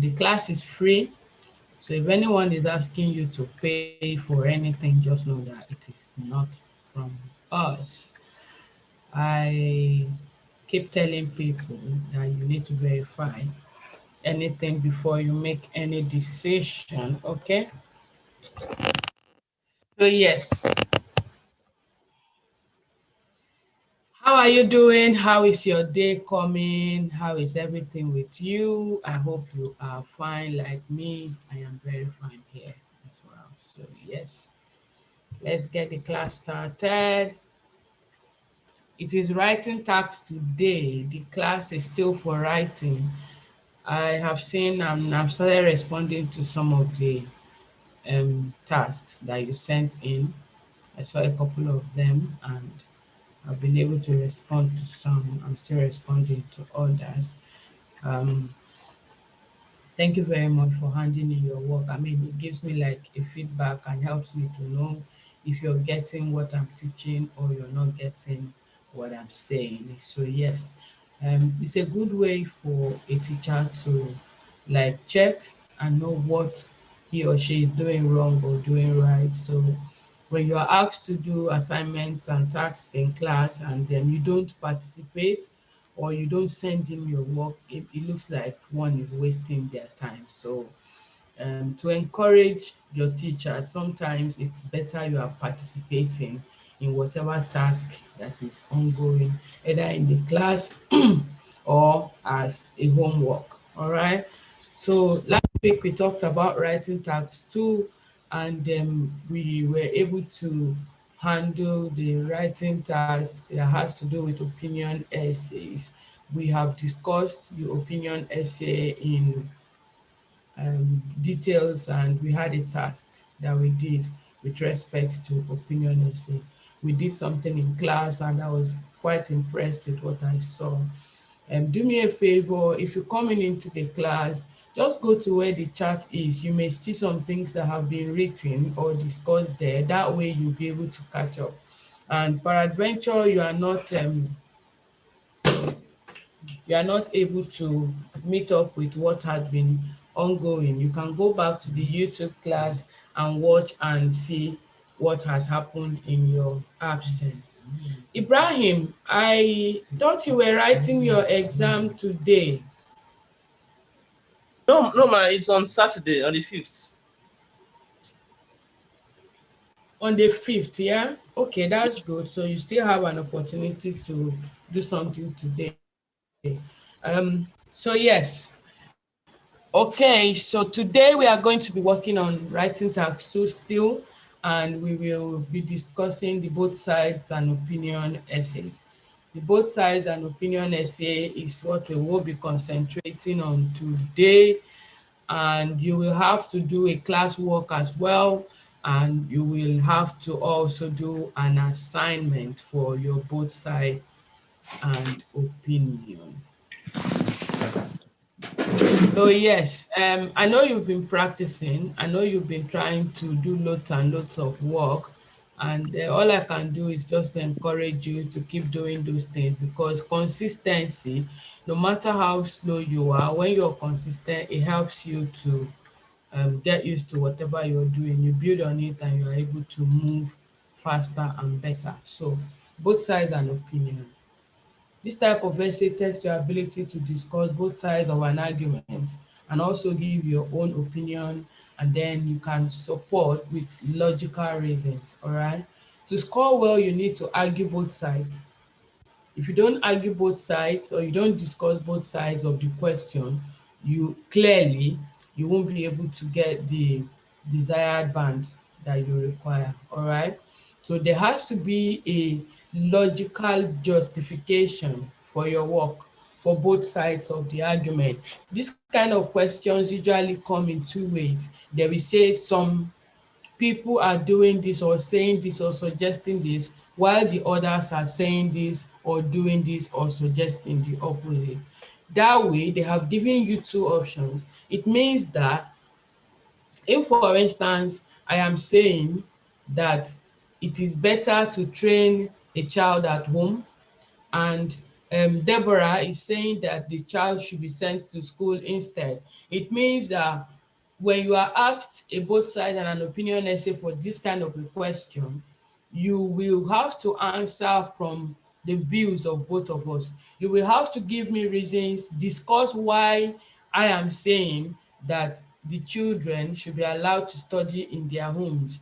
The class is free. So if anyone is asking you to pay for anything, just know that it is not from us. I keep telling people that you need to verify anything before you make any decision, okay? So yes, how are you doing? How is your day coming? How is everything with you? I hope you are fine like me. I am very fine here as well. So yes, let's get the class started. It is writing task today. The class is still for writing. I have seen and I've started responding to some of the tasks that you sent in. I saw a couple of them and I've been able to respond to some. I'm still responding to others. Um, Thank you very much for handing in your work. I mean, it gives me like a feedback and helps me to know if you're getting what I'm teaching or you're not getting what I'm saying. So yes, it's a good way for a teacher to like check and know what he or she is doing wrong or doing right. So when you are asked to do assignments and tasks in class and then you don't participate or you don't send in your work, it looks like one is wasting their time. So to encourage your teacher, sometimes it's better you are participating in whatever task that is ongoing, either in the class or as a homework. All right. So last week we talked about writing task 2, and we were able to handle the writing task that has to do with opinion essays. We have discussed the opinion essay in details, and we had a task that we did with respect to opinion essay. We did something in class and I was quite impressed with what I saw. Do me a favor, if you're coming into the class, just go to where the chat is. You may see some things that have been written or discussed there. That way you'll be able to catch up. And peradventure, you are not able to meet up with what has been ongoing, you can go back to the YouTube class and watch and see what has happened in your absence. Ibrahim, I thought you were writing your exam today. No, no, ma, it's on Saturday, on the 5th. On the 5th, yeah? Okay, that's good. So you still have an opportunity to do something today. So yes, okay, so today we are going to be working on writing task 2 still, and we will be discussing the both sides and opinion essays. The both sides and opinion essay is what we will be concentrating on today, and you will have to do a class work as well, and you will have to also do an assignment for your both side and opinion. So yes, I know you've been practicing. I know you've been trying to do lots and lots of work, and all I can do is just to encourage you to keep doing those things, because consistency, no matter how slow you are, when you're consistent, it helps you to get used to whatever you're doing. You build on it and you're able to move faster and better. So both sides and opinion. This type of essay tests your ability to discuss both sides of an argument and also give your own opinion, and then you can support with logical reasons, all right? To score well, you need to argue both sides. If you don't argue both sides or you don't discuss both sides of the question, you won't be able to get the desired band that you require. All right. So there has to be a logical justification for your work for both sides of the argument. This kind of questions usually come in two ways. They will say some people are doing this or saying this or suggesting this, while the others are saying this or doing this or suggesting the opposite. That way, they have given you two options. It means that if, for instance, I am saying that it is better to train a child at home, and Deborah is saying that the child should be sent to school instead. It means that when you are asked a both sides and an opinion essay for this kind of a question, you will have to answer from the views of both of us. You will have to give me reasons, discuss why I am saying that the children should be allowed to study in their homes.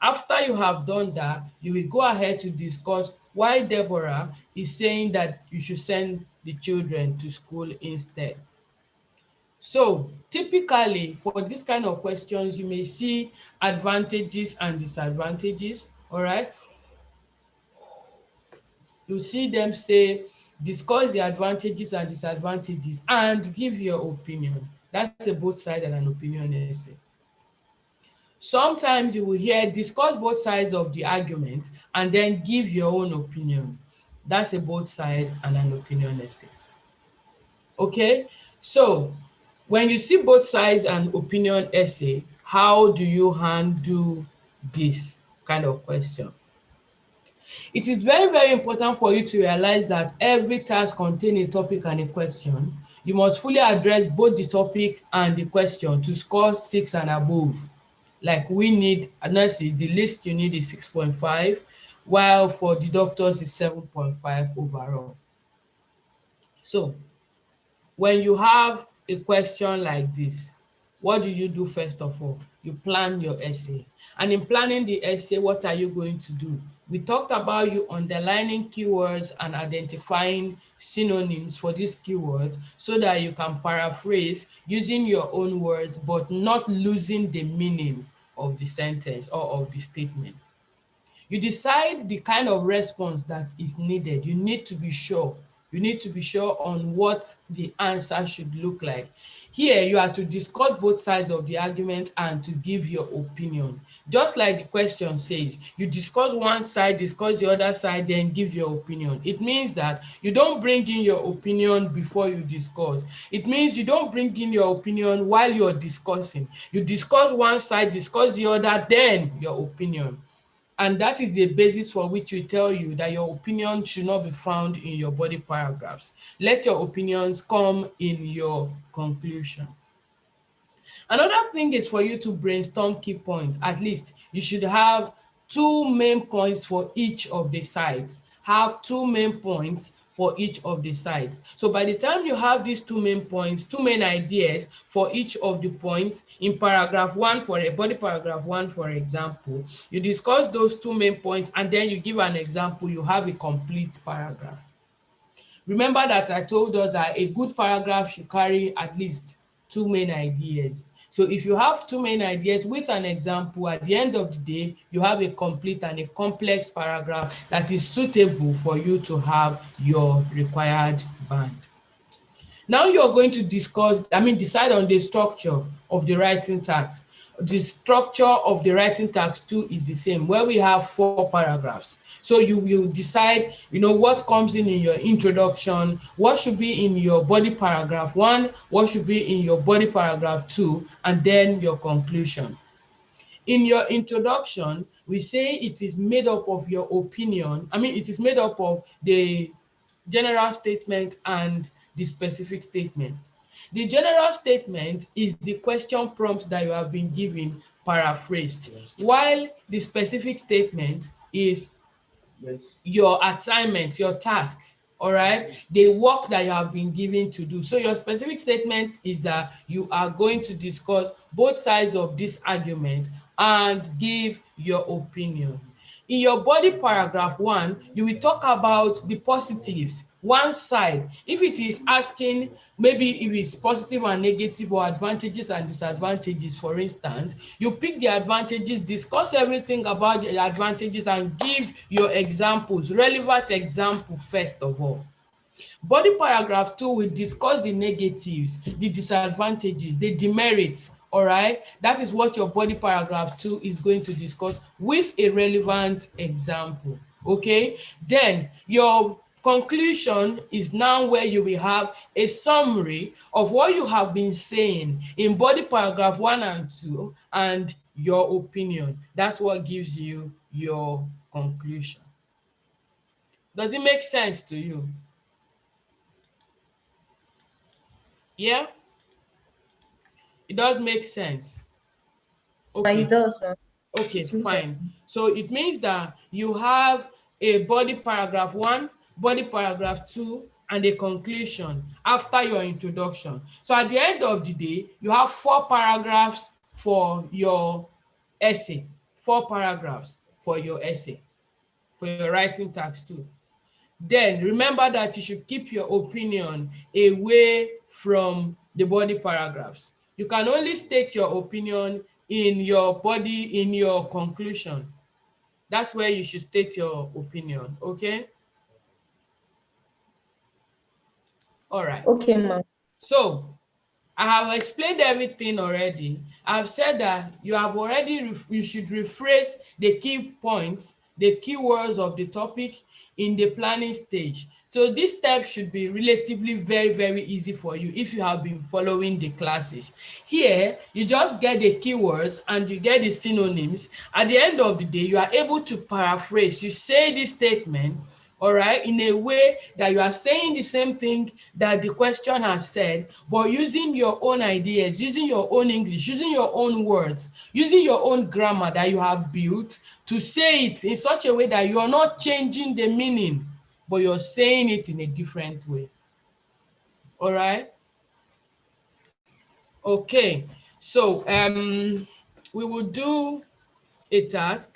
After you have done that, you will go ahead to discuss why Deborah is saying that you should send the children to school instead. So typically for this kind of questions, you may see advantages and disadvantages, all right? You see them say, discuss the advantages and disadvantages and give your opinion. That's a both side and an opinion essay. Sometimes you will hear, discuss both sides of the argument and then give your own opinion. That's a both side and an opinion essay. Okay? So when you see both sides and opinion essay, how do you handle this kind of question? It is very, very important for you to realize that every task contains a topic and a question. You must fully address both the topic and the question to score 6 and above. Like we need, let's see, the least you need is 6.5, while for the doctors is 7.5 overall. So when you have a question like this, what do you do first of all? You plan your essay. And in planning the essay, what are you going to do? We talked about you underlining keywords and identifying synonyms for these keywords so that you can paraphrase using your own words but not losing the meaning of the sentence or of the statement. You decide the kind of response that is needed. You need to be sure. You need to be sure on what the answer should look like. Here, you are to discuss both sides of the argument and to give your opinion. Just like the question says, you discuss one side, discuss the other side, then give your opinion. It means that you don't bring in your opinion before you discuss. It means you don't bring in your opinion while you're discussing. You discuss one side, discuss the other, then your opinion. And that is the basis for which we tell you that your opinion should not be found in your body paragraphs. Let your opinions come in your conclusion. Another thing is for you to brainstorm key points. At least you should have two main points for each of the sides. Have two main points for each of the sides. So by the time you have these two main points, two main ideas for each of the points in paragraph one, for a body paragraph one, for example, you discuss those two main points and then you give an example, you have a complete paragraph. Remember that I told us that a good paragraph should carry at least two main ideas. So if you have two main ideas with an example, at the end of the day, you have a complete and a complex paragraph that is suitable for you to have your required band. Now you're going to decide on the structure of the writing task. The structure of the writing task too is the same, where we have 4 paragraphs. So you will decide, what comes in your introduction, what should be in your body paragraph 1, what should be in your body paragraph 2, and then your conclusion. In your introduction, we say it is made up of your opinion. It is made up of the general statement and the specific statement. The general statement is the question prompt that you have been given paraphrased, while the specific statement is your assignment, your task, all right, the work that you have been given to do. So your specific statement is that you are going to discuss both sides of this argument and give your opinion. In your body paragraph 1, you will talk about the positives, one side. If it is asking, maybe if it's positive and negative or advantages and disadvantages, for instance, you pick the advantages, discuss everything about the advantages and give your examples, relevant example first of all. Body paragraph 2 will discuss the negatives, the disadvantages, the demerits, all right? That is what your body paragraph 2 is going to discuss with a relevant example, okay? Then your conclusion is now where you will have a summary of what you have been saying in body paragraph 1 and 2 and your opinion. That's what gives you your conclusion. Does it make sense to you? Yeah, it does make sense. It Okay. does, ma'am. Okay, It makes sense. fine. So it means that you have a body paragraph 1, body paragraph 2, and a conclusion after your introduction. So at the end of the day, you have 4 paragraphs for your essay. 4 paragraphs for your essay, for your writing task too. Then remember that you should keep your opinion away from the body paragraphs. You can only state your opinion in your conclusion. That's where you should state your opinion, okay? All right. Okay, ma'am. So I have explained everything already. I've said that you should rephrase the key points, the keywords of the topic in the planning stage. So this step should be relatively very easy for you if you have been following the classes. Here, you just get the keywords and you get the synonyms. At the end of the day, you are able to paraphrase. You say this statement, all right, in a way that you are saying the same thing that the question has said, but using your own ideas, using your own English, using your own words, using your own grammar that you have built to say it in such a way that you are not changing the meaning, but you're saying it in a different way. All right. Okay. So we will do a task.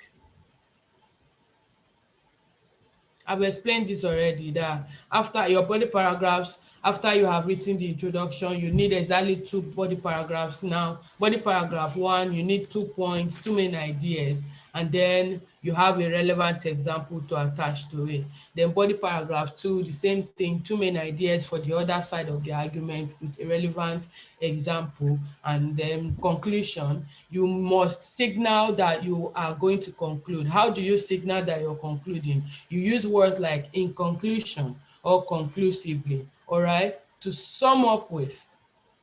I've explained this already, that after your body paragraphs, after you have written the introduction, you need exactly 2 body paragraphs. Now, body paragraph 1, you need 2 points, 2 main ideas, and then you have a relevant example to attach to it. Then body paragraph 2, the same thing, 2 main ideas for the other side of the argument with a relevant example. And then conclusion, you must signal that you are going to conclude. How do you signal that you're concluding? You use words like in conclusion or conclusively, all right? To sum up with,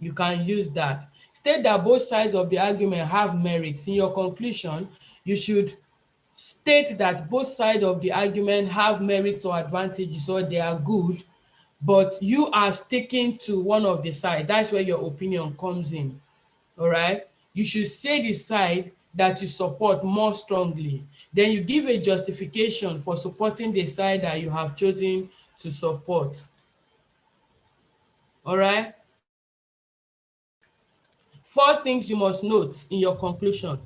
you can use that. State that both sides of the argument have merits. In your conclusion, you should state that both sides of the argument have merits or advantages, or they are good, but you are sticking to one of the side. That's where your opinion comes in. All right. You should say the side that you support more strongly. Then you give a justification for supporting the side that you have chosen to support. All right. 4 things you must note in your conclusion.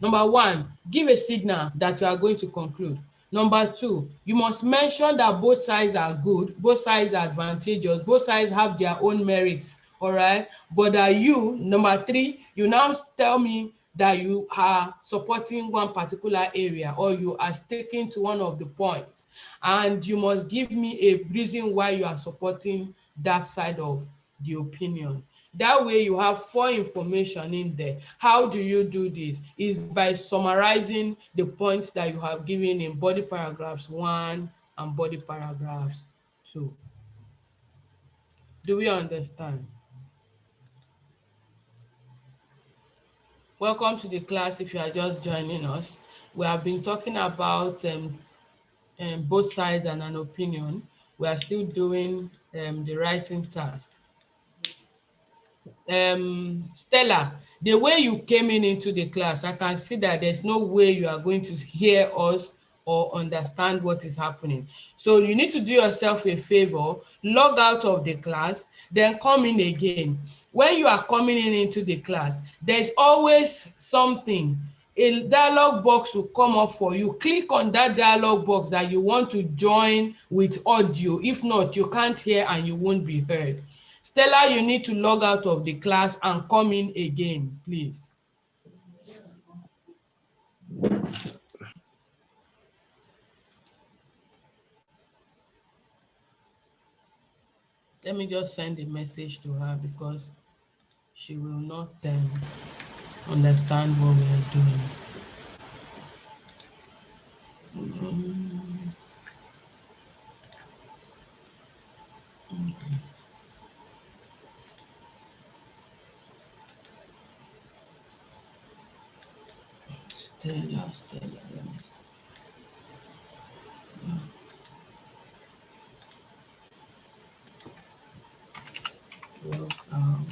Number 1, give a signal that you are going to conclude. Number 2, you must mention that both sides are good, both sides are advantageous, both sides have their own merits, all right? But that you, number 3, you now tell me that you are supporting one particular area, or you are sticking to one of the points, and you must give me a reason why you are supporting that side of the opinion. That way you have 4 information in there. How do you do this? Is by summarizing the points that you have given in body paragraphs 1 and body paragraphs 2. Do we understand? Welcome to the class if you are just joining us. We have been talking about both sides and an opinion. We are still doing the writing task. Stella, the way you came into the class, I can see that there's no way you are going to hear us or understand what is happening. So you need to do yourself a favor, log out of the class, then come in again. When you are coming in into the class, there's always something. A dialog box will come up for you. Click on that dialog box that you want to join with audio. If not, you can't hear and you won't be heard. Stella, you need to log out of the class and come in again, please. Let me just send a message to her because she will not understand what we are doing. Stella, let me see. Log out.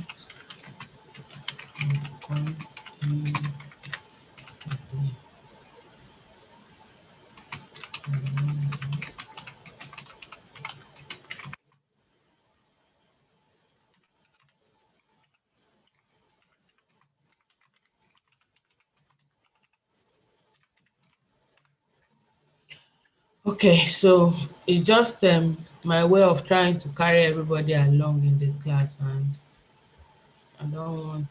Okay, so it's just my way of trying to carry everybody along in the class, and I don't want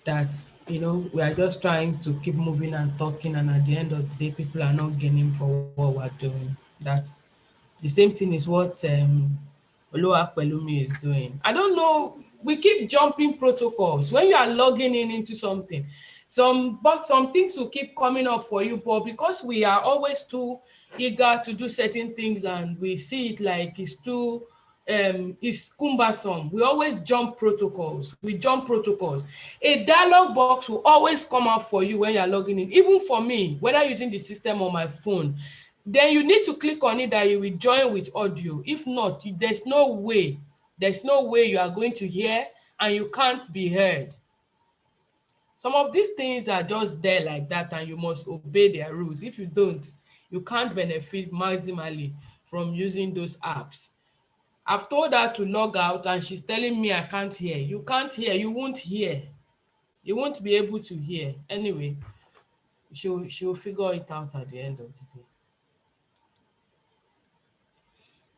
that we are just trying to keep moving and talking, and at the end of the day people are not gaining for what we're doing. That's the same thing is what Oluwapelumi is doing. I don't know. We keep jumping protocols. When you are logging in into something, some things will keep coming up for you, but because we are always too eager to do certain things and we see it like it's cumbersome, we always jump protocols. We jump protocols. A dialog box will always come out for you when you're logging in, even for me, whether using the system on my phone. Then you need to click on it that you will join with audio. If not, there's no way you are going to hear, and you can't be heard. Some of these things are just there like that, and you must obey their rules. If you don't, you can't benefit maximally from using those apps. I've told her to log out and she's telling me I can't hear. You can't hear, you won't hear. You won't be able to hear. Anyway, she'll figure it out at the end of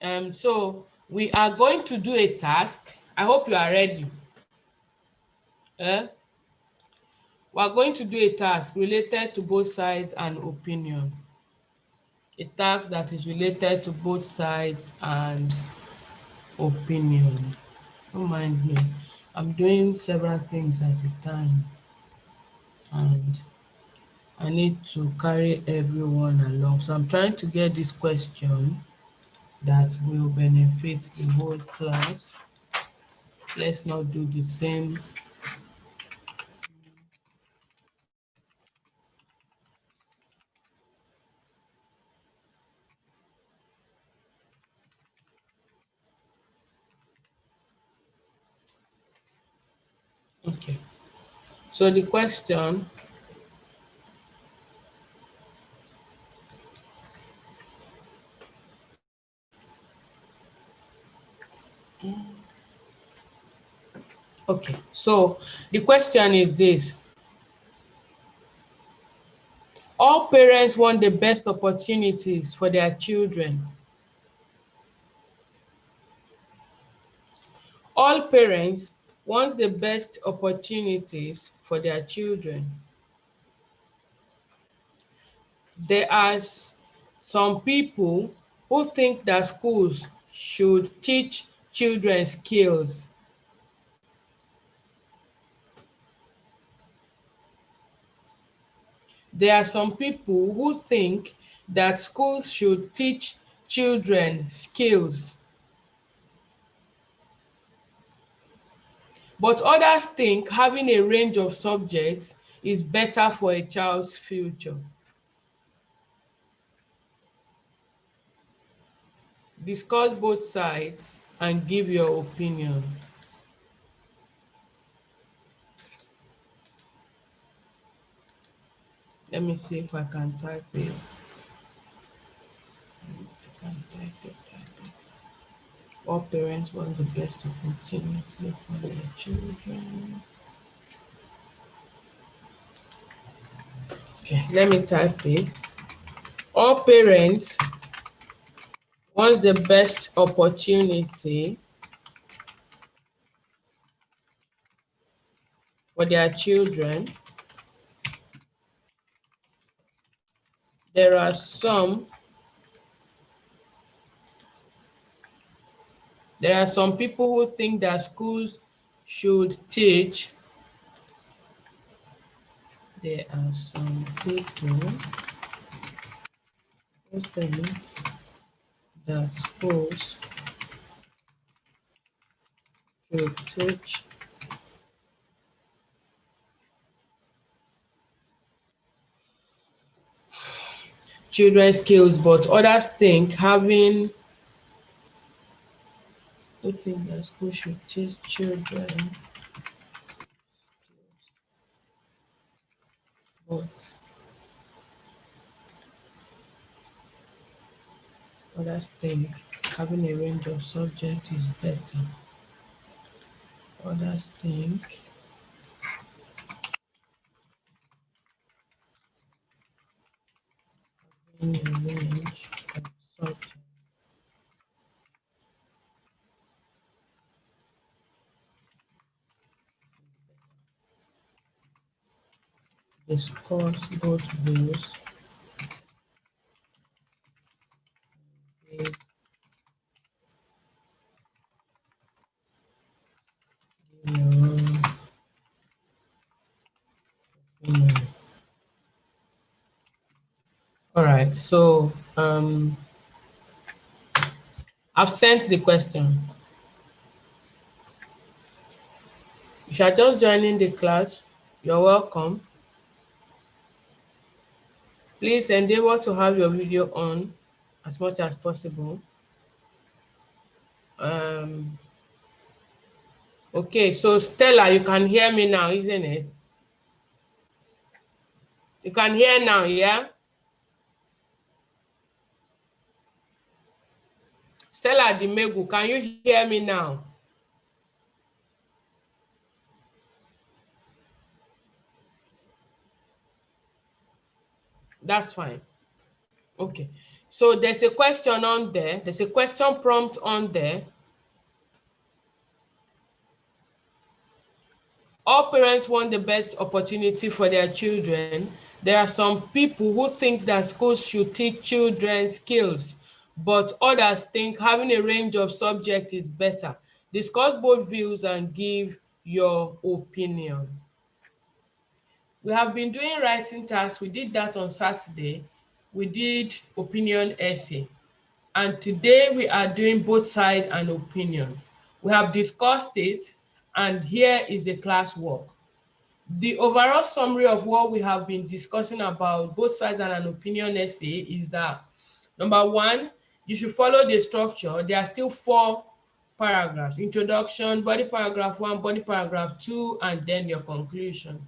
the day. So we are going to do a task. I hope you are ready. We are going to do a task related to both sides and opinion. A task that is related to both sides and opinion. Don't mind me. I'm doing several things at a time, and I need to carry everyone along. So I'm trying to get this question that will benefit the whole class. Let's not do the same. Okay. So the question, okay. So the question is this: all parents want the best opportunities for their children. All parents want the best opportunities for their children. There are some people who think that schools should teach children skills. There are some people who think that schools should teach children skills. But others think having a range of subjects is better for a child's future. Discuss both sides and give your opinion. Let me see if I can type it. I can type it. All parents want the best opportunity for their children. Okay, let me type it. All parents want the best opportunity for their children. There are some people who think that schools should teach. There are some people who think that schools should teach children skills, but others think that schools should teach children, but others think having a range of subjects is better. Others think in a range of subjects. Discuss both views. Give your own opinion. All right, so I've sent the question. If you are just joining the class, you're welcome. Please endeavor to have your video on as much as possible. Okay, so Stella, you can hear me now, isn't it? You can hear now, yeah? Stella Dimegu, can you hear me now? That's fine. Okay. So there's a question on there. There's a question prompt on there. All parents want the best opportunity for their children. There are some people who think that schools should teach children skills, but others think having a range of subjects is better. Discuss both views and give your opinion. We have been doing writing tasks. We did that on Saturday. We did opinion essay. And today we are doing both side and opinion. We have discussed it, and here is the class work. The overall summary of what we have been discussing about both sides and an opinion essay is that, number one, you should follow the structure. There are still 4 paragraphs: introduction, body paragraph 1, body paragraph 2, and then your conclusion.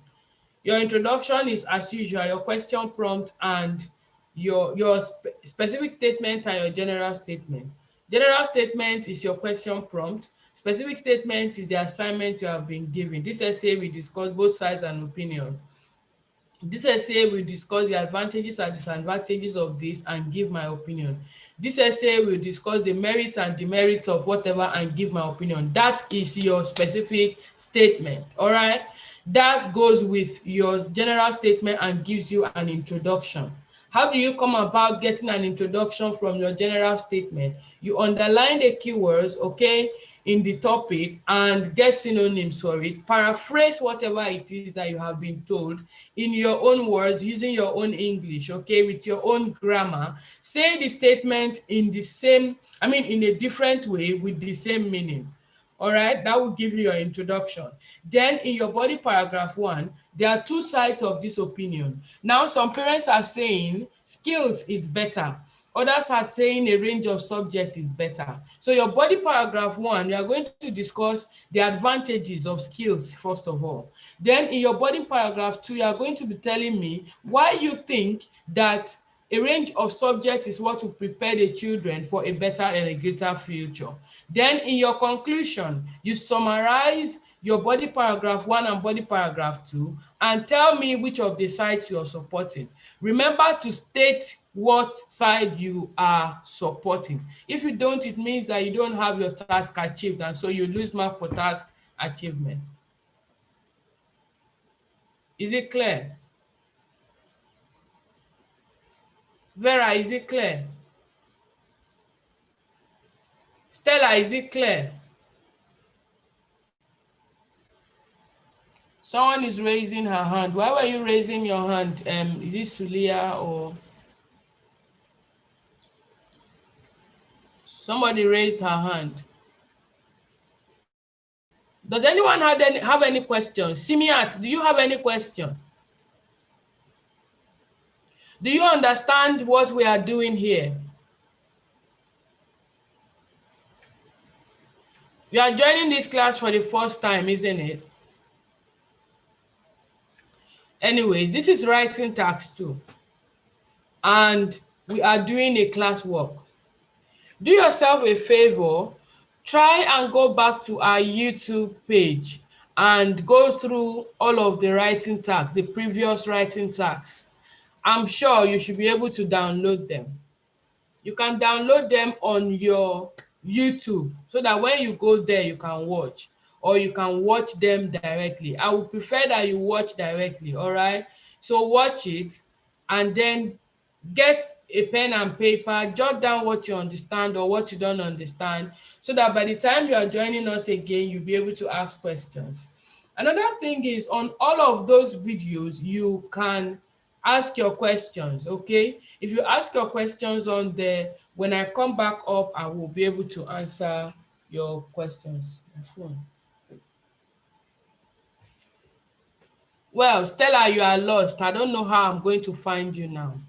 Your introduction is, as usual, your question prompt and your specific statement and your general statement. General statement is your question prompt. Specific statement is the assignment you have been given. This essay we discuss both sides and opinion. This essay will discuss the advantages and disadvantages of this and give my opinion. This essay will discuss the merits and demerits of whatever and give my opinion. That is your specific statement, all right? That goes with your general statement and gives you an introduction. How do you come about getting an introduction from your general statement? You underline the keywords, okay, in the topic and get synonyms for it. Paraphrase whatever it is that you have been told in your own words, using your own English, okay, with your own grammar. Say the statement in the same, in a different way with the same meaning. All right, that will give you your introduction. Then in your body paragraph 1, there are 2 sides of this opinion. Now, some parents are saying skills is better. Others are saying a range of subjects is better. So your body paragraph 1, you are going to discuss the advantages of skills, first of all. Then in your body paragraph 2, you are going to be telling me why you think that a range of subjects is what will prepare the children for a better and a greater future. Then in your conclusion, you summarize your body paragraph 1 and body paragraph 2 and tell me which of the sides you are supporting. Remember to state what side you are supporting. If you don't, it means that you don't have your task achieved, and so you lose mark for task achievement. Is it clear? Vera, is it clear? Stella, is it clear? Someone is raising her hand. Why were you raising your hand? Is it Sulia or somebody raised her hand? Does anyone have any questions? Simiat, do you have any question? Do you understand what we are doing here? You are joining this class for the first time, isn't it? Anyways, this is writing task 2. And we are doing a class work. Do yourself a favor, try and go back to our YouTube page and go through all of the writing tasks, the previous writing tasks. I'm sure you should be able to download them. You can download them on your YouTube so that when you go there, you can watch, or you can watch them directly. I would prefer that you watch directly, all right? So watch it and then get a pen and paper, jot down what you understand or what you don't understand, so that by the time you are joining us again, you'll be able to ask questions. Another thing is, on all of those videos, you can ask your questions, okay? If you ask your questions on there, when I come back up, I will be able to answer your questions. Well, Stella, you are lost. I don't know how I'm going to find you now.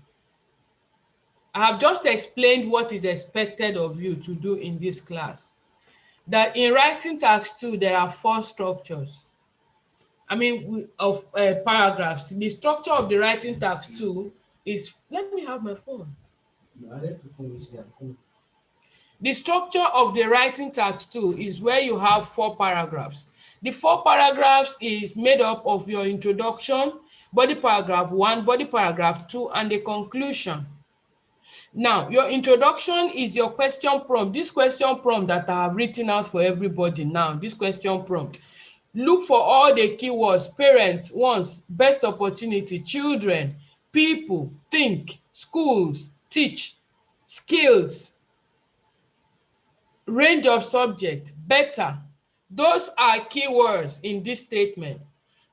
I have just explained what is expected of you to do in this class. That in writing task 2, there are 4 structures. Of paragraphs. The structure of the writing task 2 is, let me have my phone. The structure of the writing task 2 is where you have 4 paragraphs. The 4 paragraphs is made up of your introduction, body paragraph 1, body paragraph 2, and the conclusion. Now, your introduction is your question prompt. This question prompt that I have written out for everybody now, this question prompt. Look for all the keywords: parents, wants, best opportunity, children, people, think, schools, teach, skills, range of subject, better. Those are keywords in this statement.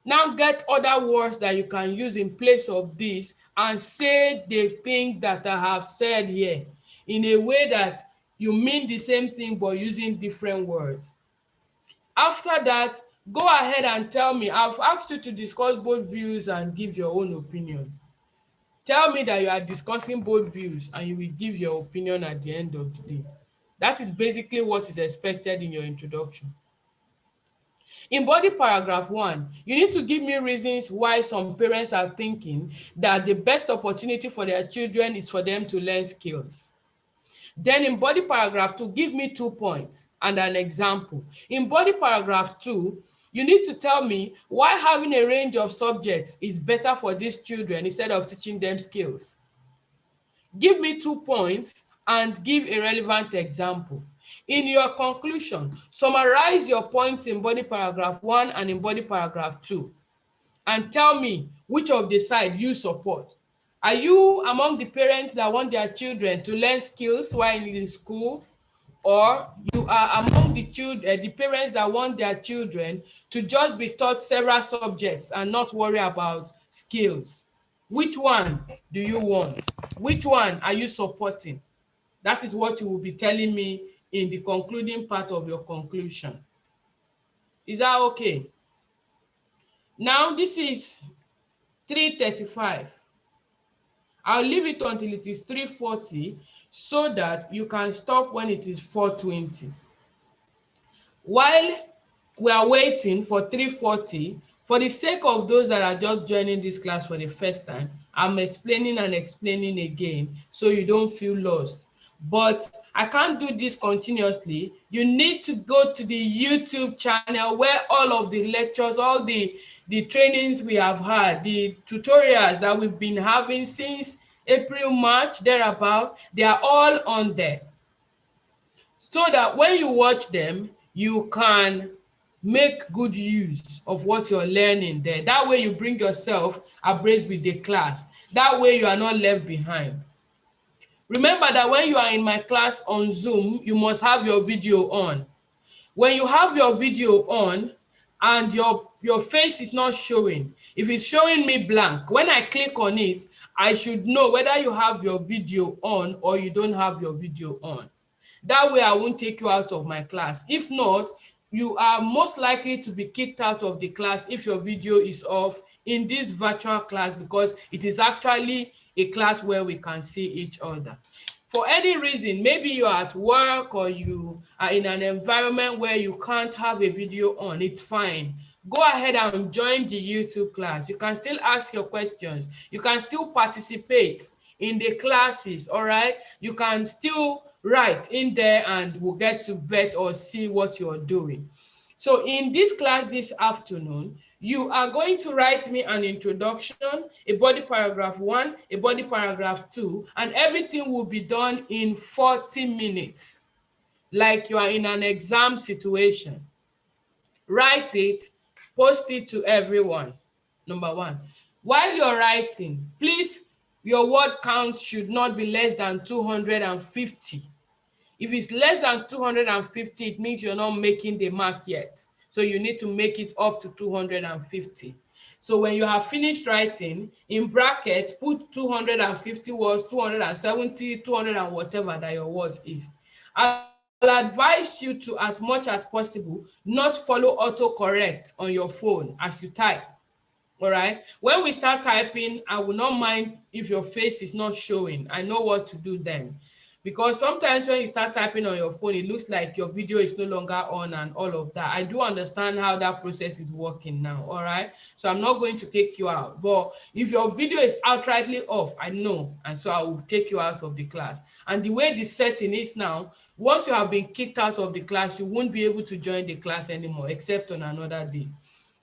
Now get other words that you can use in place of this and say the thing that I have said here in a way that you mean the same thing but using different words. After that, go ahead and tell me. I've asked you to discuss both views and give your own opinion. Tell me that you are discussing both views and you will give your opinion at the end of the day. That is basically what is expected in your introduction. In body paragraph 1, you need to give me reasons why some parents are thinking that the best opportunity for their children is for them to learn skills. Then in body paragraph 2, give me 2 points and an example. In body paragraph 2, you need to tell me why having a range of subjects is better for these children instead of teaching them skills. Give me 2 points and give a relevant example. In your conclusion, summarize your points in body paragraph 1 and in body paragraph 2 and tell me which of the side you support. Are you among the parents that want their children to learn skills while in school, or you are among the parents that want their children to just be taught several subjects and not worry about skills? Which one do you want? Which one are you supporting? That is what you will be telling me in the concluding part of your conclusion. Is that okay? Now this is 3:35. I'll leave it until it is 3:40 so that you can stop when it is 4:20. While we are waiting for 3:40, for the sake of those that are just joining this class for the first time, I'm explaining and explaining again so you don't feel lost. But I can't do this continuously. You need to go to the YouTube channel where all of the lectures, all the trainings we have had, the tutorials that we've been having since April, March, thereabout, they are all on there. So that when you watch them, you can make good use of what you're learning there. That way you bring yourself abreast with the class. That way you are not left behind. Remember that when you are in my class on Zoom, you must have your video on. When you have your video on and your face is not showing, if it's showing me blank, when I click on it, I should know whether you have your video on or you don't have your video on. That way I won't take you out of my class. If not, you are most likely to be kicked out of the class if your video is off in this virtual class, because it is actually a class where we can see each other. For any reason, maybe you are at work or you are in an environment where you can't have a video on, it's fine. Go ahead and join the YouTube class. You can still ask your questions. You can still participate in the classes, all right? You can still write in there and we'll get to vet or see what you're doing. So in this class this afternoon, You are going to write me an introduction, a body paragraph 1, a body paragraph 2, and everything will be done in 40 minutes, like you are in an exam situation. Write it, post it to everyone. Number 1. While you're writing, please, your word count should not be less than 250. If it's less than 250, it means you're not making the mark yet. So you need to make it up to 250. So when you have finished writing, in bracket, put 250 words, 270, 200 and whatever that your words is. I'll advise you to, as much as possible, not follow autocorrect on your phone as you type. All right. When we start typing, I will not mind if your face is not showing. I know what to do then. Because sometimes when you start typing on your phone, it looks like your video is no longer on and all of that. I do understand how that process is working now. All right. So I'm not going to take you out. But if your video is outrightly off, I know. And so I will take you out of the class. And the way the setting is now, once you have been kicked out of the class, you won't be able to join the class anymore, except on another day.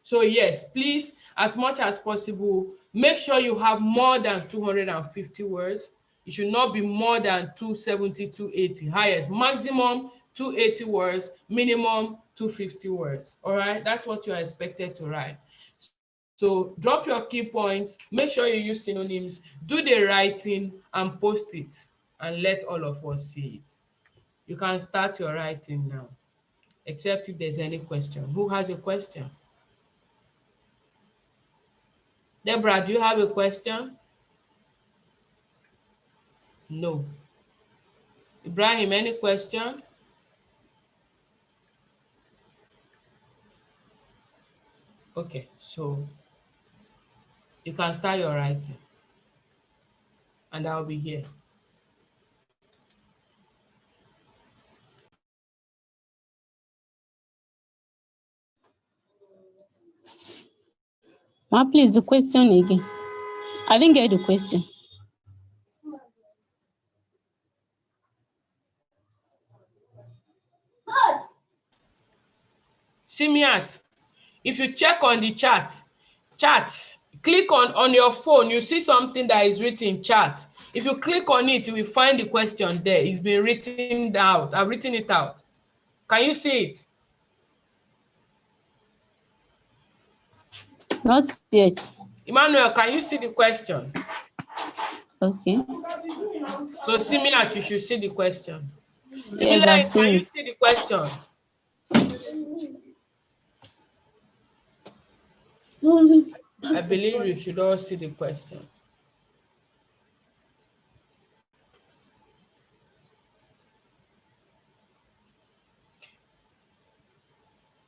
So yes, please, as much as possible, make sure you have more than 250 words. It should not be more than 270, 280. Highest, maximum 280 words, minimum 250 words. All right, that's what you are expected to write. So drop your key points, make sure you use synonyms, do the writing and post it, and let all of us see it. You can start your writing now, except if there's any question. Who has a question? Deborah, do you have a question? No. Ibrahim, any question? Okay, so you can start your writing and I'll be here. Ma, please, the question again. I didn't get the question. Simiat, if you check on the chat, click on your phone, you see something that is written chat. If you click on it, you will find the question there. It's been written out. I've written it out. Can you see it? Not yet. Emmanuel, can you see the question? Okay. So Simiat, you should see the question. Yes, I've Timileyin, seen can you it. see the question? I believe you should all see the question.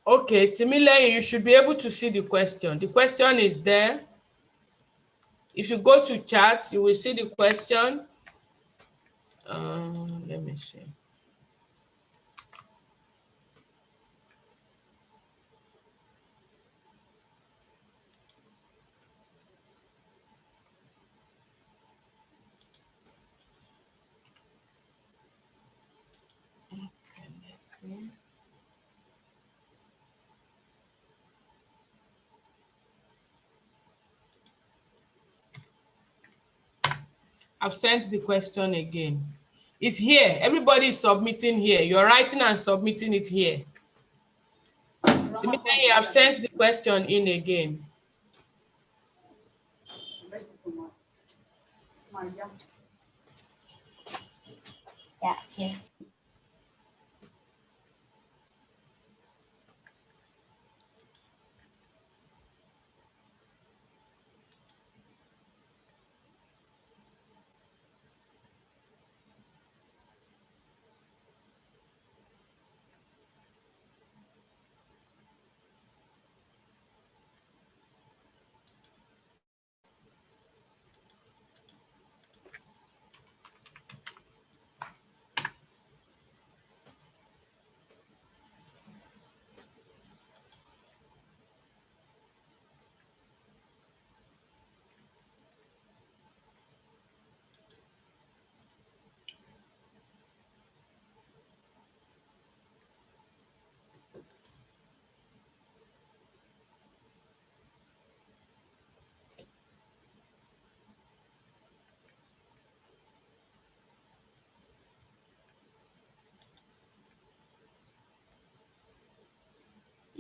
Okay, Timileyin, you should be able to see the question. The question is there. If you go to chat, you will see the question. Let me see. I've sent the question again. It's here. Everybody is submitting here. You're writing and submitting it here. Timileyin, I've sent the question in again. Yeah, yes.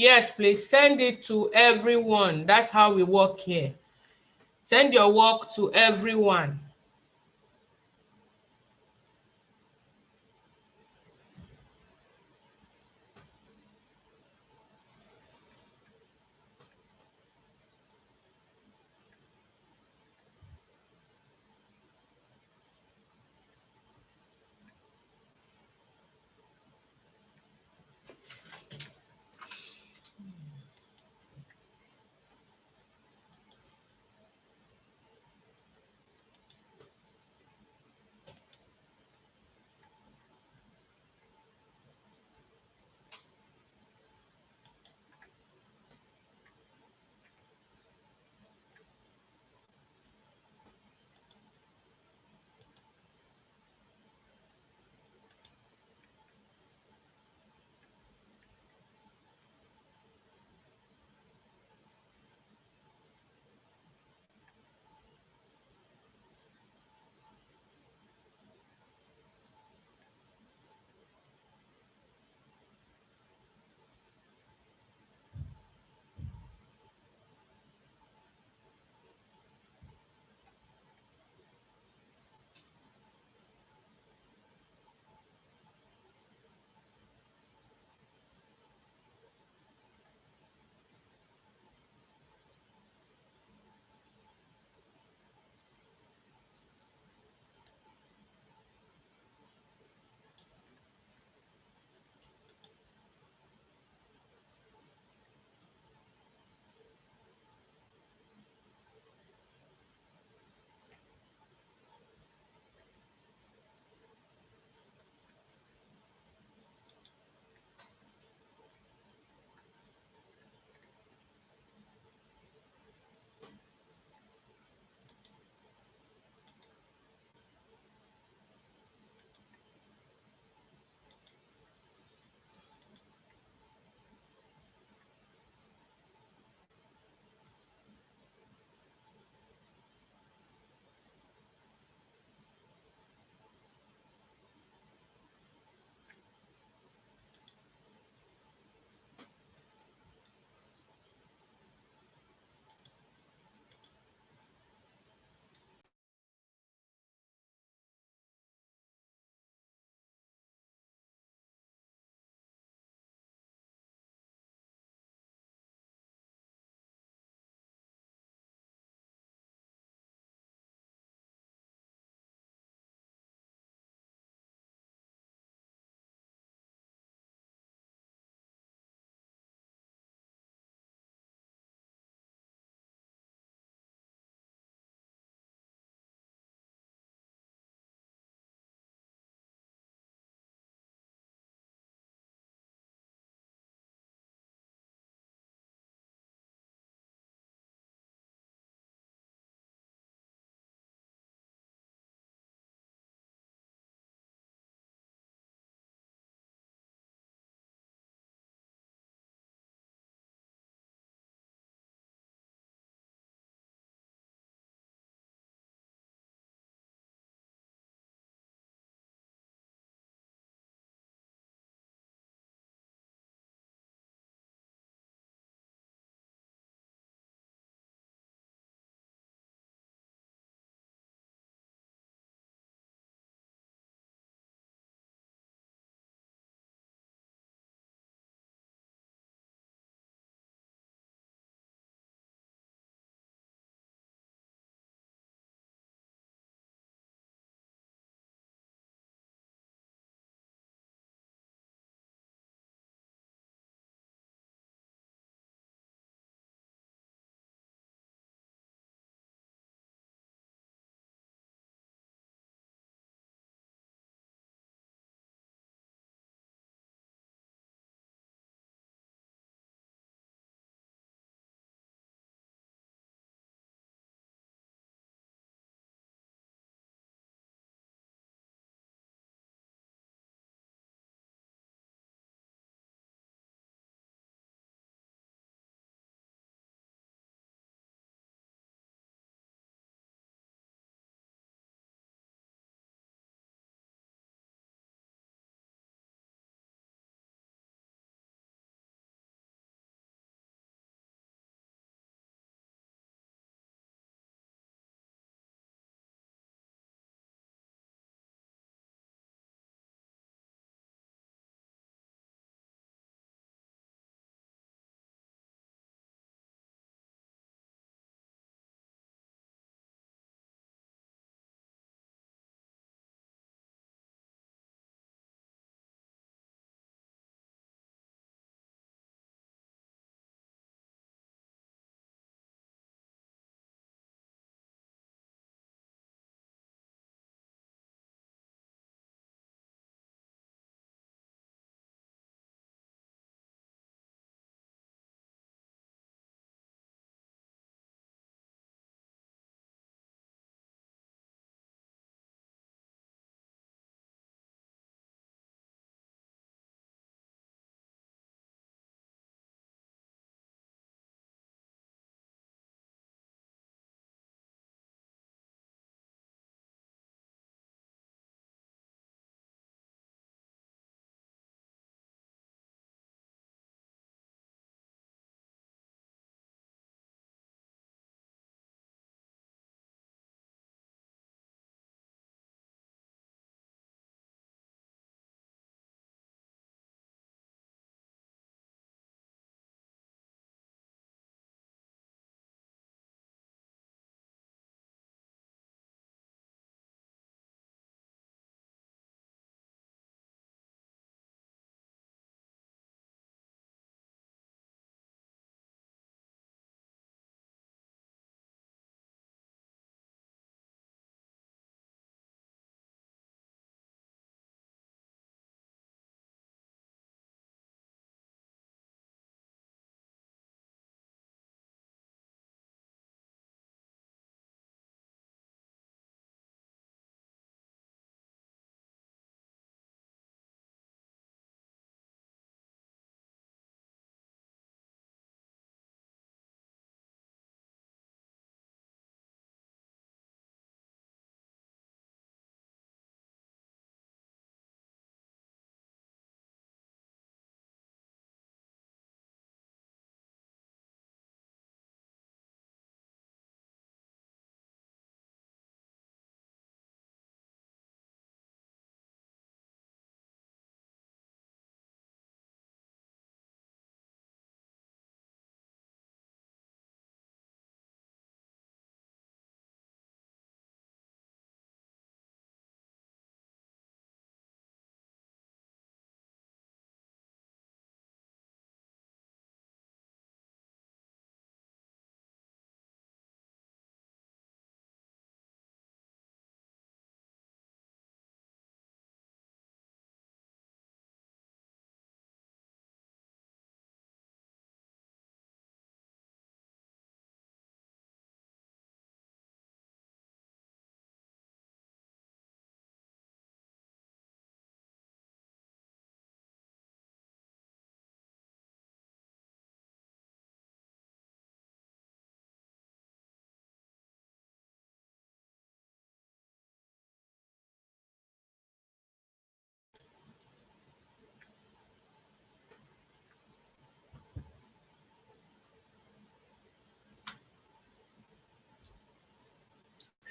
Yes, please send it to everyone. That's how we work here. Send your work to everyone.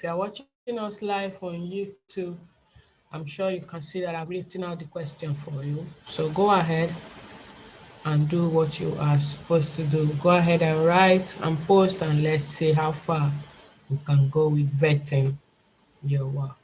If you are watching us live on YouTube, I'm sure you can see that I've written out the question for you. So go ahead and do what you are supposed to do. Go ahead and write and post, and let's see how far we can go with vetting your work.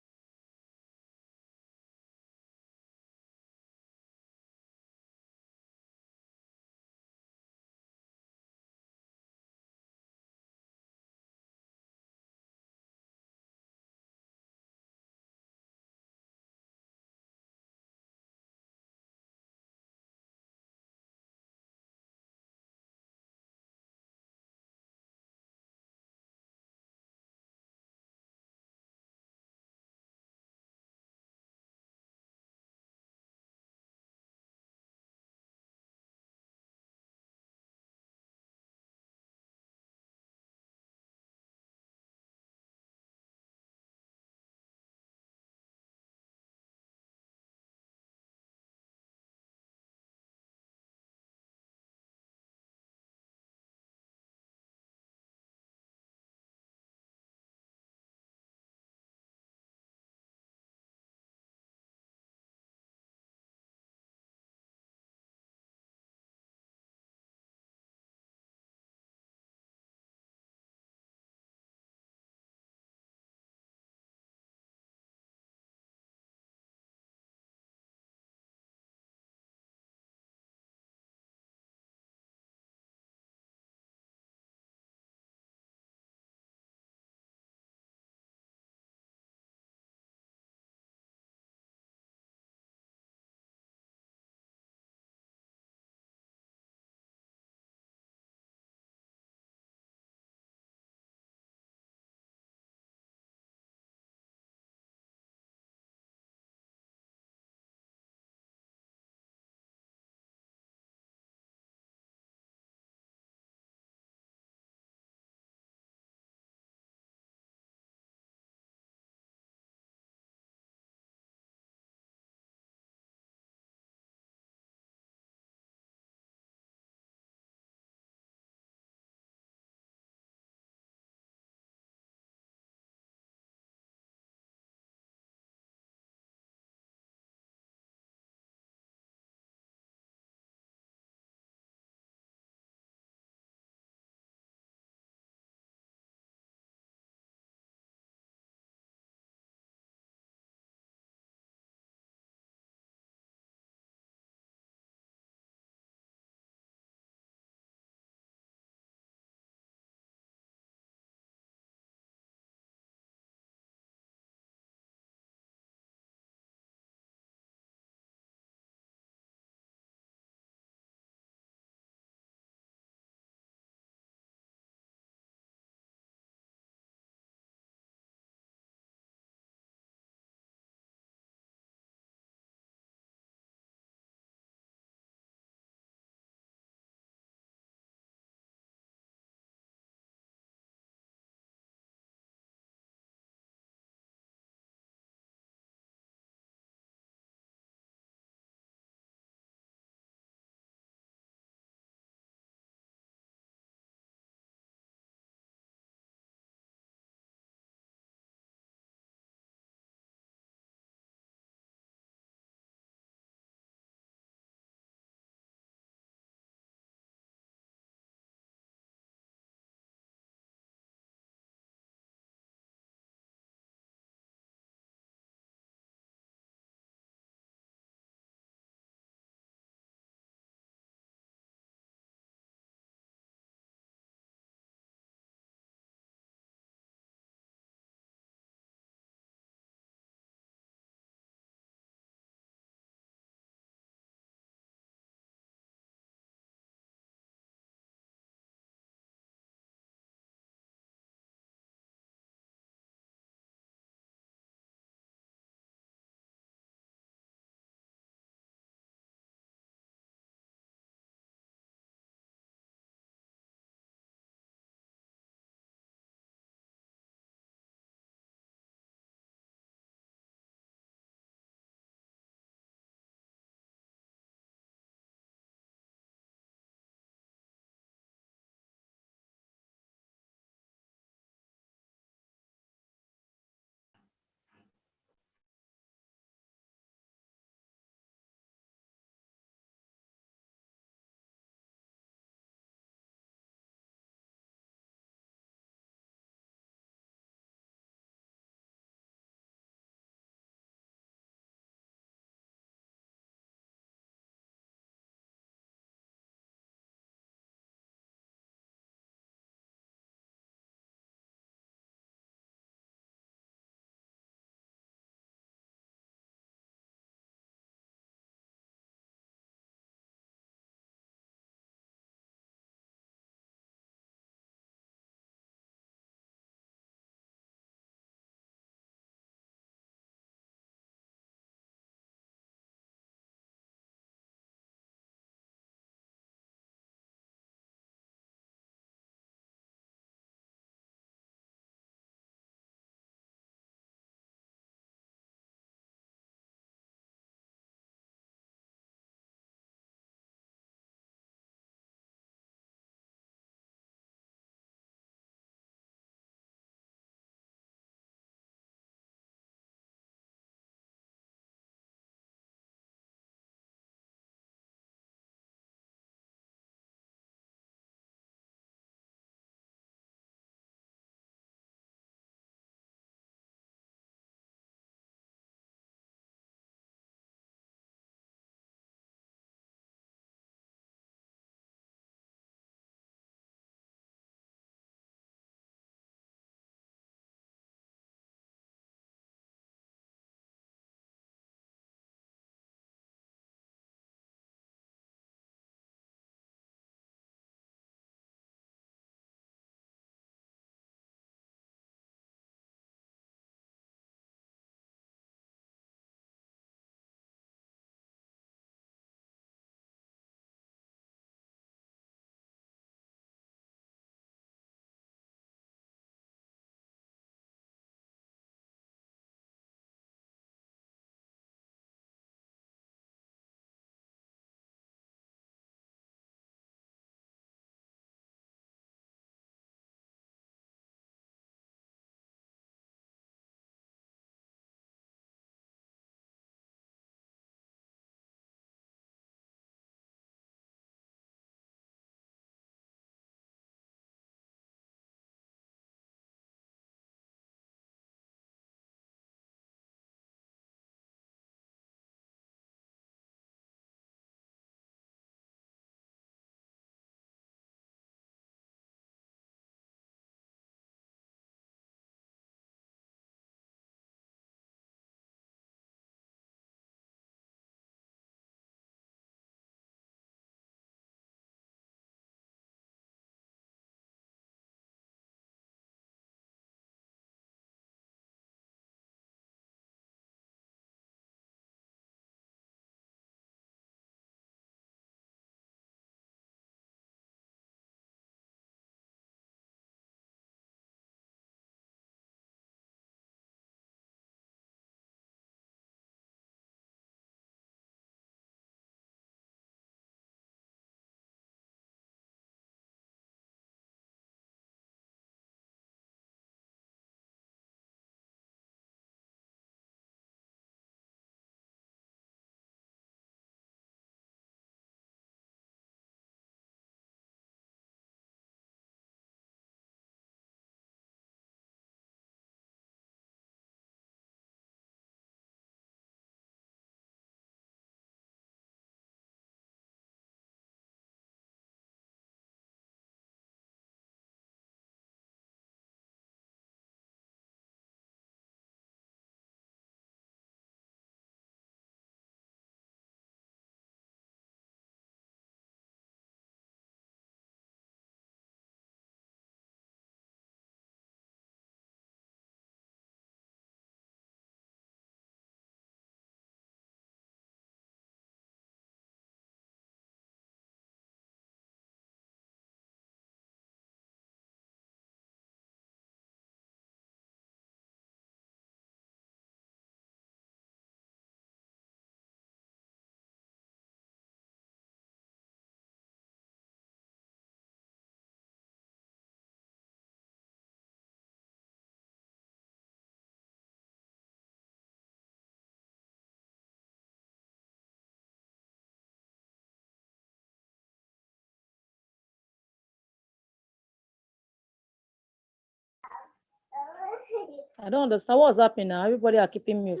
I don't understand what's happening now. Everybody are keeping mute.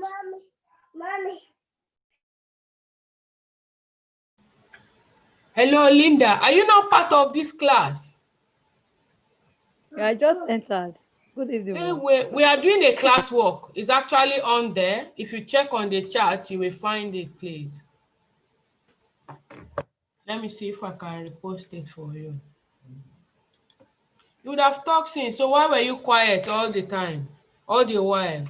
Hello, Linda. Are you not part of this class? I just entered. Good evening, Hey, ma'am. we are doing a class work. It's actually on there. If you check on the chat, you will find it, please. Let me see if I can repost it for you. You would have talked since, so why were you quiet all the time? All the while?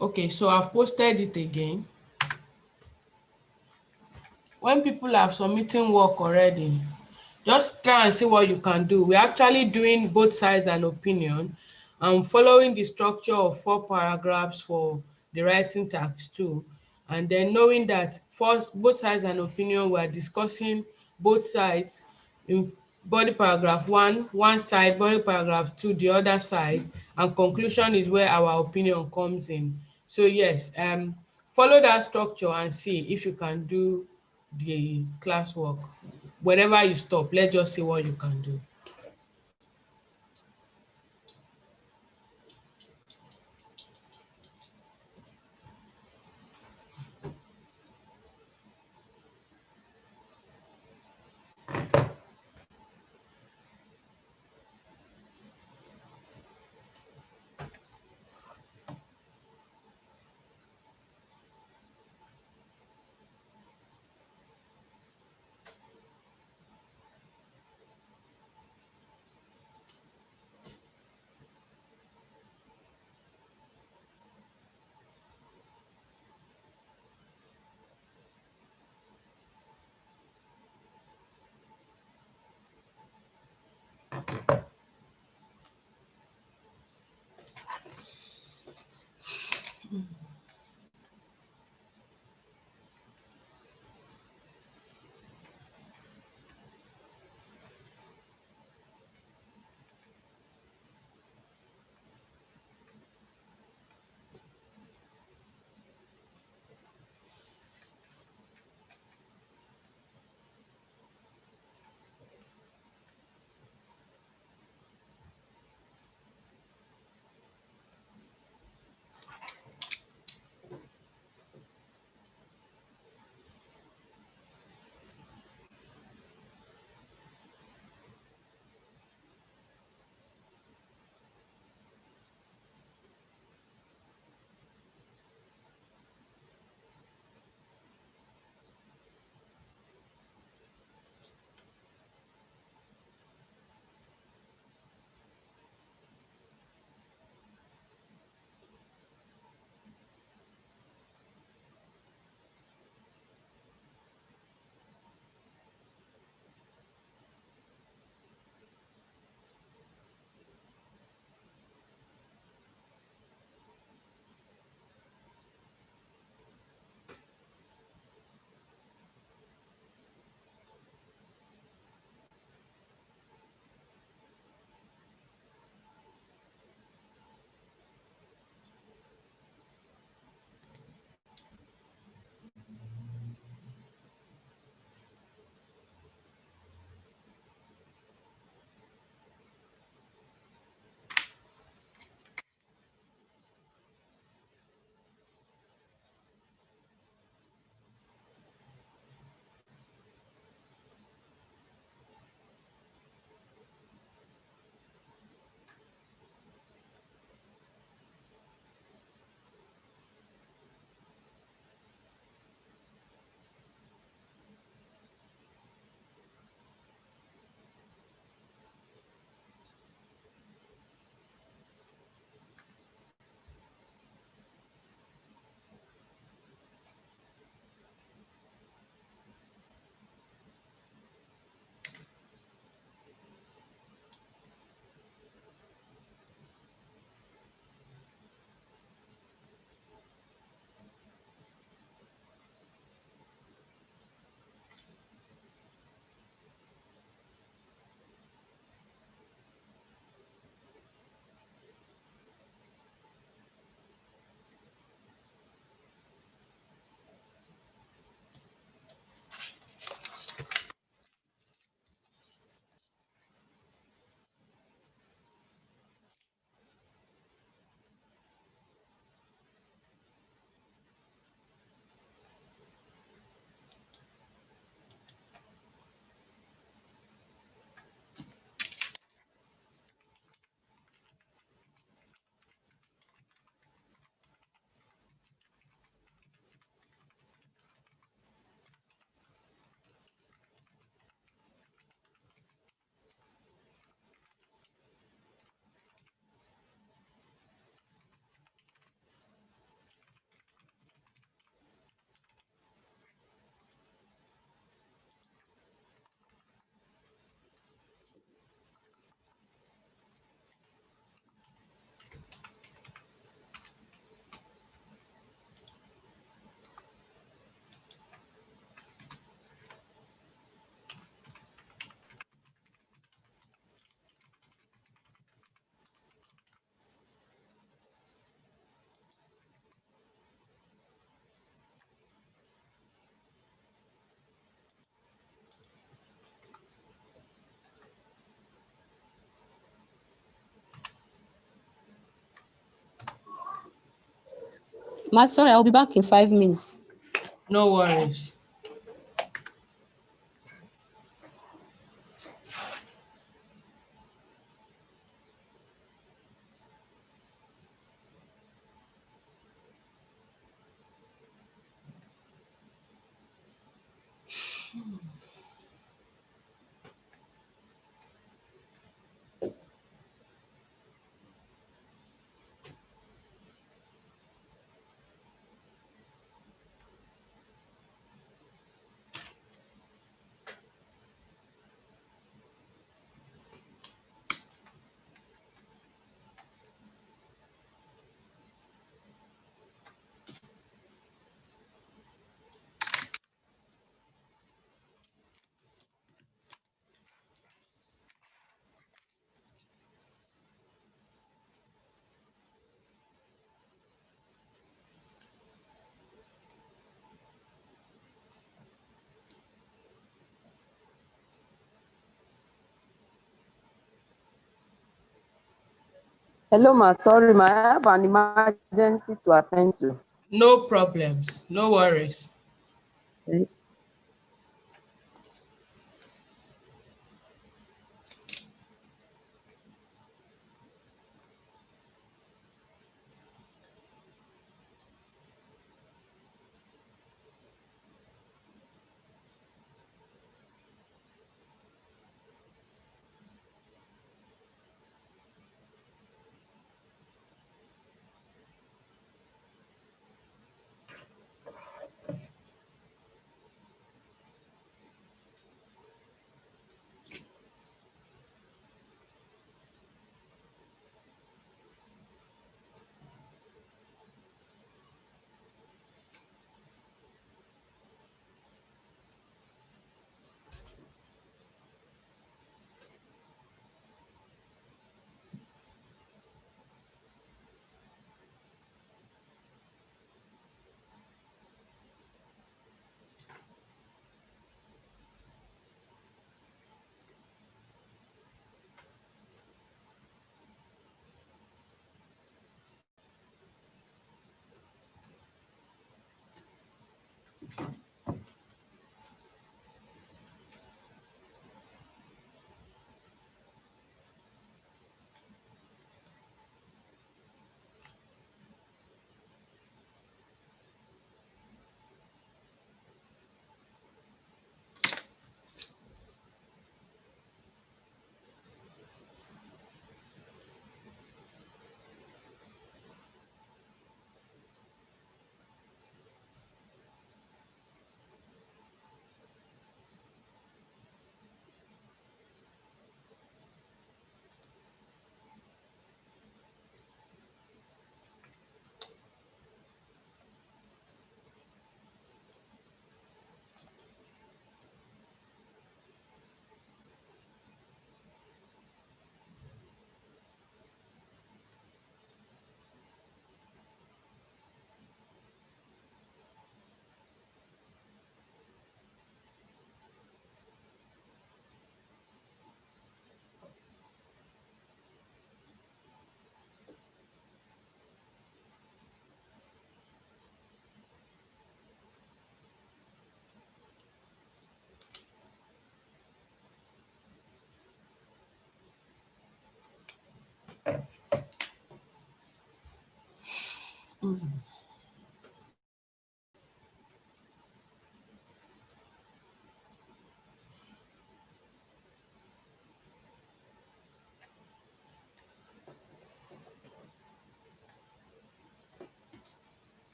Okay, so I've posted it again. When people are submitting work already, just try and see what you can do. We're actually doing both sides and opinion. I'm following the structure of 4 paragraphs for the writing task too. And then knowing that first, both sides and opinion, we're discussing both sides in body paragraph 1, one side, body paragraph 2, the other side, and conclusion is where our opinion comes in. So yes, follow that structure and see if you can do the classwork. Wherever you stop, let's just see what you can do. Ma, sorry, I'll be back in 5 minutes. No worries. Hello, ma. Sorry, ma. I have an emergency to attend to. No problems. No worries. Okay.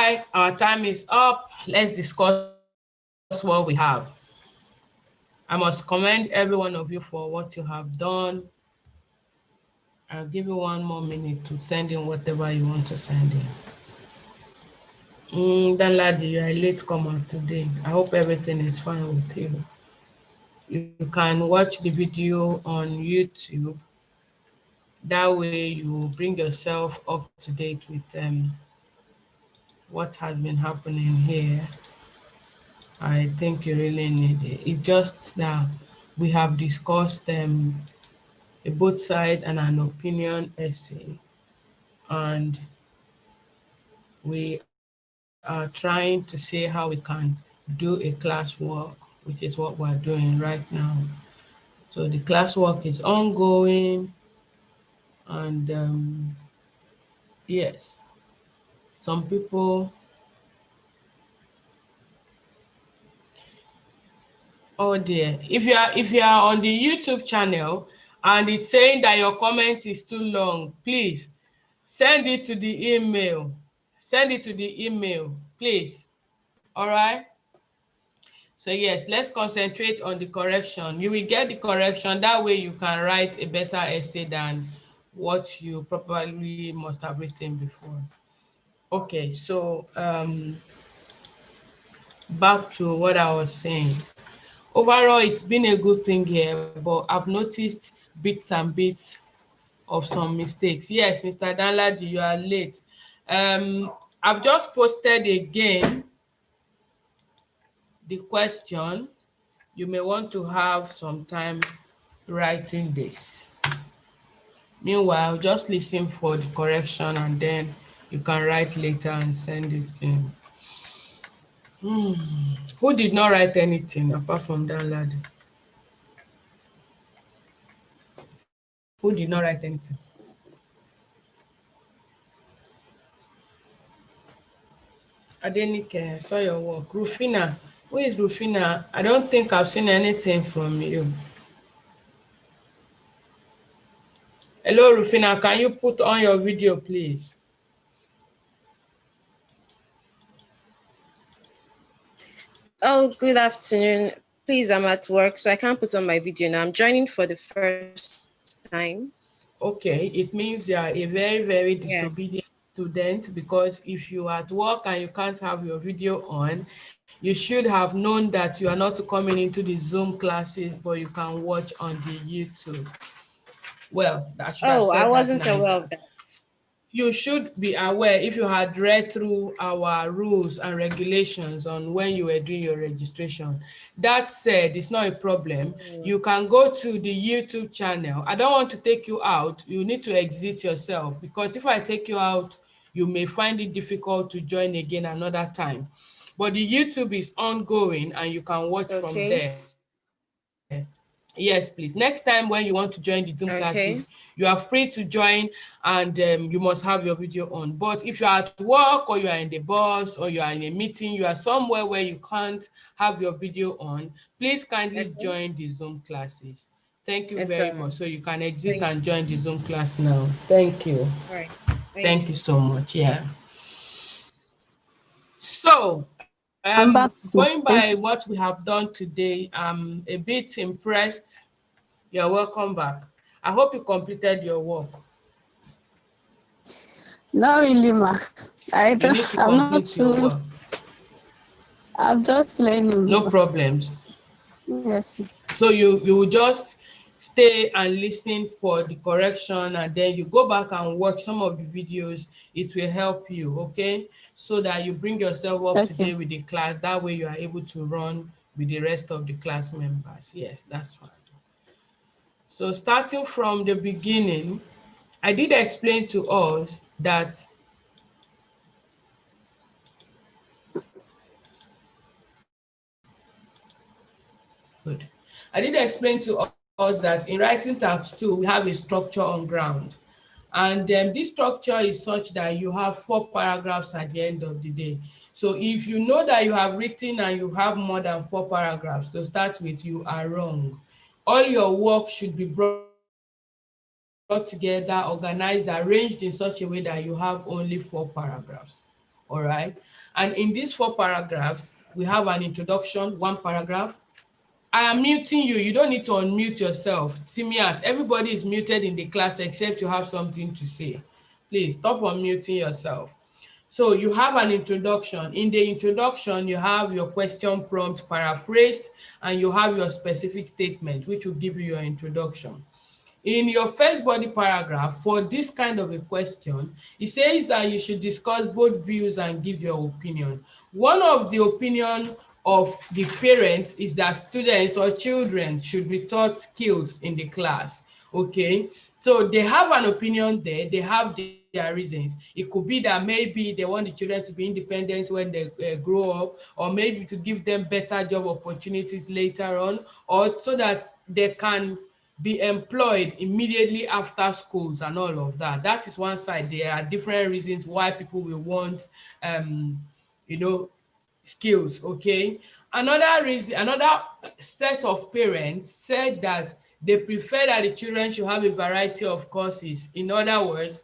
right, our time is up. Let's discuss what we have. I must commend every one of you for what you have done. I'll give you 1 more minute to send in whatever you want to send in. Danladi, you are a late comer today. I hope everything is fine with you. You can watch the video on YouTube. That way you bring yourself up to date with what has been happening here. I think you really need it. It's just that we have discussed a both side and an opinion essay, and we are trying to see how we can do a classwork, which is what we're doing right now. So the classwork is ongoing, and yes, some people. Oh dear. If you are on the YouTube channel and it's saying that your comment is too long, please send it to the email. Send it to the email, please. All right. So yes, let's concentrate on the correction. You will get the correction. That way you can write a better essay than what you probably must have written before. Okay, so back to what I was saying. Overall, it's been a good thing here, but I've noticed bits and bits of some mistakes. Yes, Mr. Danladi, you are late. I've just posted again the question. You may want to have some time writing this. Meanwhile, just listen for the correction and then you can write later and send it in. Who did not write anything apart from Danladi? Who did not write anything? Adenike, I saw your work. Rufina, who is Rufina? I don't think I've seen anything from you. Hello, Rufina, can you put on your video, please? Oh, good afternoon. Please, I'm at work, so I can't put on my video now. I'm joining for the first time. Okay, it means you are a very, very Yes. disobedient student, because if you are at work and you can't have your video on, you should have known that you are not coming into the Zoom classes, but you can watch on the YouTube. Well, I should have Oh, I said that wasn't aware nicer. of that. You should be aware if you had read through our rules and regulations on when you were doing your registration. That said, it's not a problem. You can go to the YouTube channel. I don't want to take you out. You need to exit yourself, because if I take you out, you may find it difficult to join again another time. But the YouTube is ongoing and you can watch from Okay. there. Yes, please. Next time when you want to join the Zoom classes, Okay. you are free to join, and you must have your video on. But if you are at work, or you are in the bus, or you are in a meeting, you are somewhere where you can't have your video on, please kindly Okay. join the Zoom classes. Thank you It's very much. So you can exit thank and you. join the Zoom class now. Thank you. All right. Thank Thank you you. so much. Yeah. So, I'm back. going by what we have done today, I'm a bit impressed. You're welcome back. I hope you completed your work. Not really, ma. You need to I'm not complete your too. work. I'm just learning. No problems. Yes. So you will just stay and listen for the correction, and then you go back and watch some of the videos. It will help you, okay? So that you bring yourself up to Okay. date with the class. That way you are able to run with the rest of the class members. Yes, that's fine. So starting from the beginning, I did explain to us that good. I did explain to us that in writing task 2, we have a structure on ground. And this structure is such that you have 4 paragraphs at the end of the day. So if you know that you have written and you have more than 4 paragraphs to start with, you are wrong. All your work should be brought together, organized, arranged in such a way that you have only 4 paragraphs. all right? And in these 4 paragraphs, we have an introduction, 1 paragraph. I am muting you. You don't need to unmute yourself. Simiat, everybody is muted in the class except you have something to say. Please stop unmuting yourself. So you have an introduction. In the introduction, you have your question prompt paraphrased, and you have your specific statement, which will give you your introduction. In your first body paragraph, for this kind of a question, it says that you should discuss both views and give your opinion. One of the opinion of the parents is that students or children should be taught skills in the class, okay? So they have an opinion there, they have their reasons. It could be that maybe they want the children to be independent when they grow up, or maybe to give them better job opportunities later on, or so that they can be employed immediately after schools and all of that. That is one side. There are different reasons why people will want, skills, okay? Another reason, another set of parents said that they prefer that the children should have a variety of courses. In other words,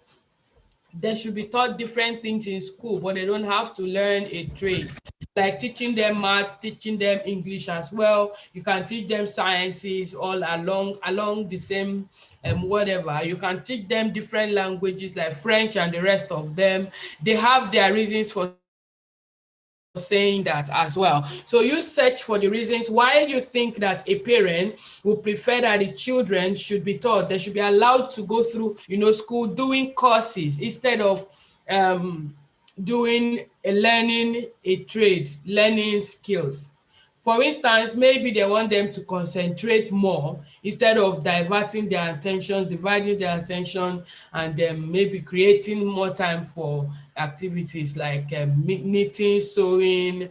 they should be taught different things in school, but they don't have to learn a trade. Like teaching them maths, teaching them English as well. You can teach them sciences all along the same whatever. You can teach them different languages like French and the rest of them. They have their reasons for saying that as well. So you search for the reasons why you think that a parent would prefer that the children should be taught, they should be allowed to go through, school doing courses instead of learning a trade, learning skills. For instance, maybe they want them to concentrate more instead of dividing their attention, and maybe creating more time for activities like knitting, sewing,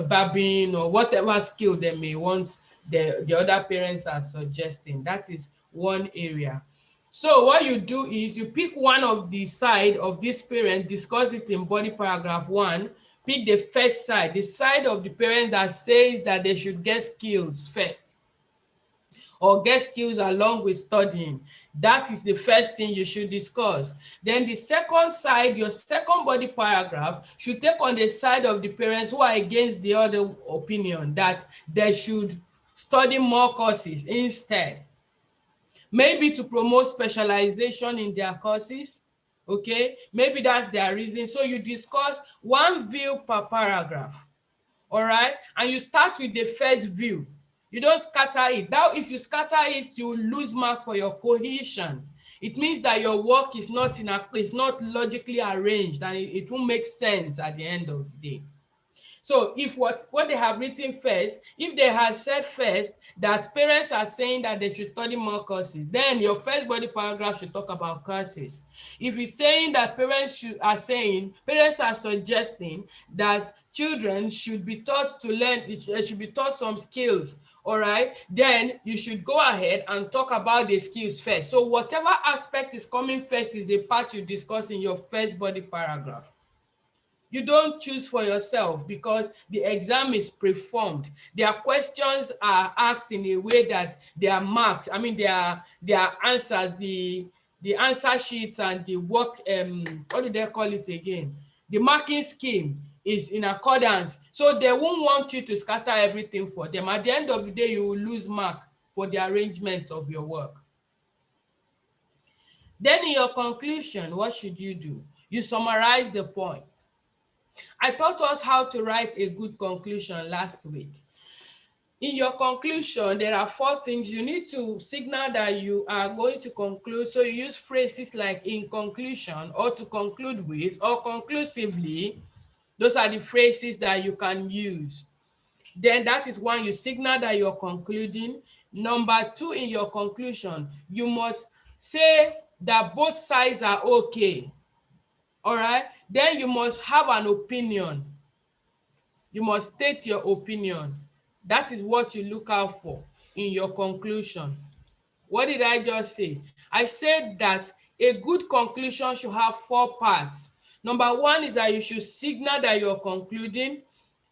barbing, or whatever skill they may want the other parents are suggesting. That is one area. So what you do is you pick one of the side of this parent, discuss it in body paragraph 1, pick the first side, the side of the parent that says that they should get skills first, or get skills along with studying. That is the first thing you should discuss. Then the second side, your second body paragraph, should take on the side of the parents who are against the other opinion, that they should study more courses instead. Maybe to promote specialization in their courses, okay? Maybe that's their reason. So you discuss one view per paragraph, all right? And you start with the first view. You don't scatter it. Now, if you scatter it, you lose mark for your cohesion. It means that your work is not logically arranged, and it won't make sense at the end of the day. So if what they have written first, if they had said first that parents are saying that they should study more courses, then your first body paragraph should talk about courses. If it's saying that parents are suggesting that children should be taught to learn, they should be taught some skills, all right, then you should go ahead and talk about the skills first. So whatever aspect is coming first is a part you discuss in your first body paragraph. You don't choose for yourself because the exam is preformed. Their questions are asked in a way that they are marked. I mean, their answers, the answer sheets and the work, what do they call it again? The marking scheme is in accordance. So they won't want you to scatter everything for them. At the end of the day, you will lose mark for the arrangement of your work. Then in your conclusion, what should you do? You summarize the point. I taught us how to write a good conclusion last week. In your conclusion, there are 4 things you need to signal that you are going to conclude. So you use phrases like in conclusion, or to conclude with, or conclusively. Those are the phrases that you can use. Then that is one, you signal that you're concluding. Number 2, in your conclusion, you must say that both sides are okay. All right, then you must have an opinion. You must state your opinion. That is what you look out for in your conclusion. What did I just say? I said that a good conclusion should have 4 parts. Number 1 is that you should signal that you're concluding.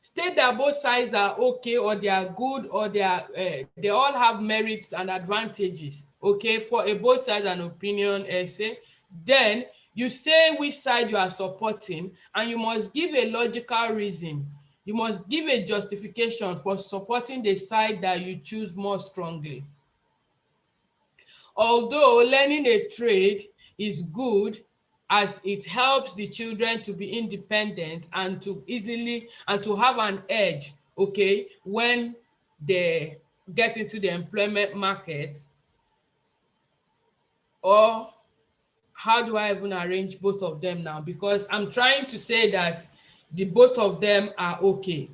State that both sides are okay, or they are good, or they all have merits and advantages, okay, for a both sides and opinion essay. Then You say which side you are supporting, and you must give a logical reason. You must give a justification for supporting the side that you choose more strongly. Although learning a trade is good as it helps the children to be independent and to have an edge, okay, when they get into the employment market, or how do I even arrange both of them now? Because I'm trying to say that the both of them are okay.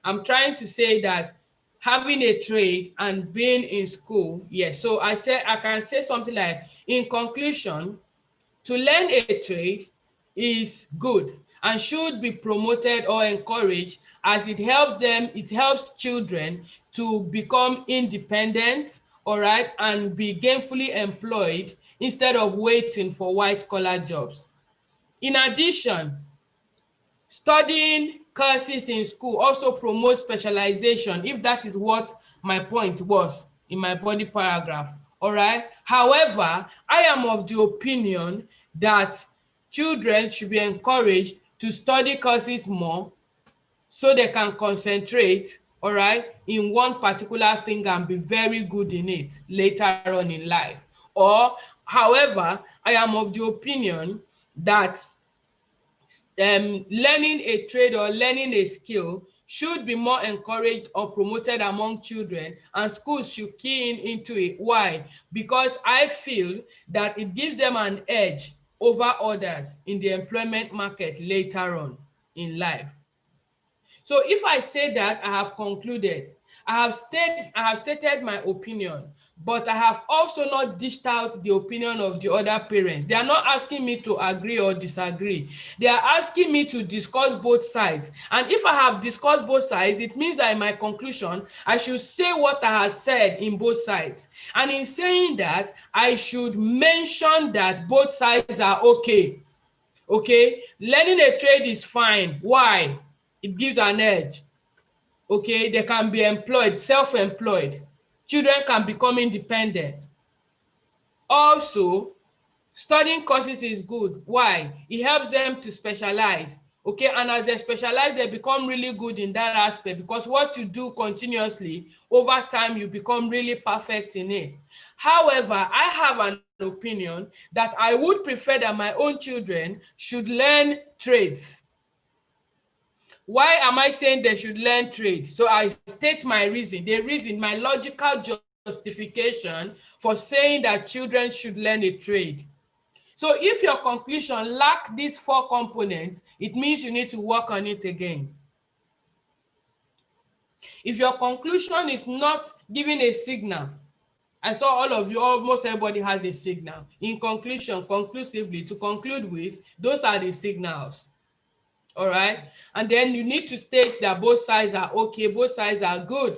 I'm trying to say that having a trade and being in school, yes. So I can say something like, in conclusion, to learn a trade is good and should be promoted or encouraged, as it helps children to become independent, all right, and be gainfully employed instead of waiting for white-collar jobs. In addition, studying courses in school also promotes specialization, if that is what my point was in my body paragraph, all right? However, I am of the opinion that children should be encouraged to study courses more so they can concentrate, all right, in one particular thing and be very good in it later on in life. Or, however, I am of the opinion that learning a trade or learning a skill should be more encouraged or promoted among children, and schools should key into it. Why? Because I feel that it gives them an edge over others in the employment market later on in life. So if I say that, I have concluded. I have stated my opinion, but I have also not dished out the opinion of the other parents. They are not asking me to agree or disagree. They are asking me to discuss both sides. And if I have discussed both sides, it means that in my conclusion, I should say what I have said in both sides. And in saying that, I should mention that both sides are okay. Okay? Learning a trade is fine. Why? It gives an edge. Okay, they can be employed, self-employed. Children can become independent. Also, studying courses is good. Why? It helps them to specialize. Okay, and as they specialize, they become really good in that aspect, because what you do continuously, over time, you become really perfect in it. However, I have an opinion that I would prefer that my own children should learn trades. Why am I saying they should learn trade? So I state my reason, my logical justification for saying that children should learn a trade. So if your conclusion lacks these 4 components, it means you need to work on it again. If your conclusion is not giving a signal, I saw all of you, almost everybody has a signal. In conclusion, conclusively, to conclude with, those are the signals. All right, and then you need to state that both sides are okay, both sides are good.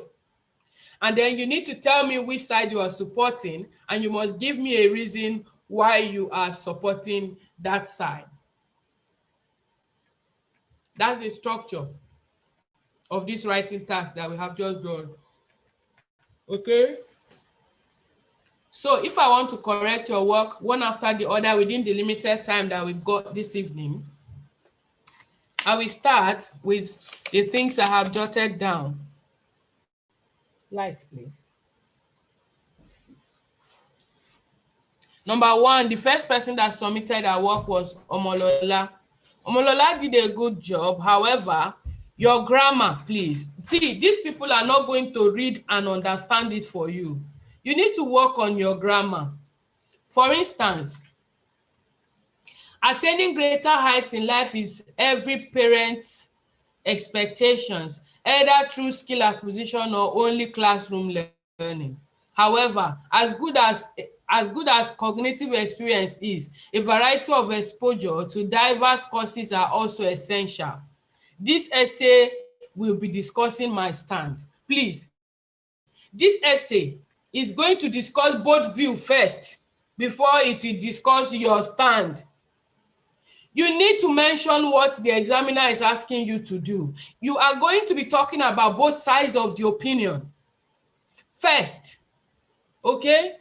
And then you need to tell me which side you are supporting, and you must give me a reason why you are supporting that side. That's the structure of this writing task that we have just done. Okay? So if I want to correct your work one after the other within the limited time that we've got this evening, I will start with the things I have jotted down. Light, please. Number 1, the first person that submitted her work was Omolola. Omolola did a good job. However, your grammar, please. See, these people are not going to read and understand it for you. You need to work on your grammar. For instance, attaining greater heights in life is every parent's expectations, either through skill acquisition or only classroom learning. However, as good as cognitive experience is, a variety of exposure to diverse courses are also essential. This essay will be discussing my stand. Please, this essay is going to discuss both views first before it will discuss your stand. You need to mention what the examiner is asking you to do. You are going to be talking about both sides of the opinion first, okay?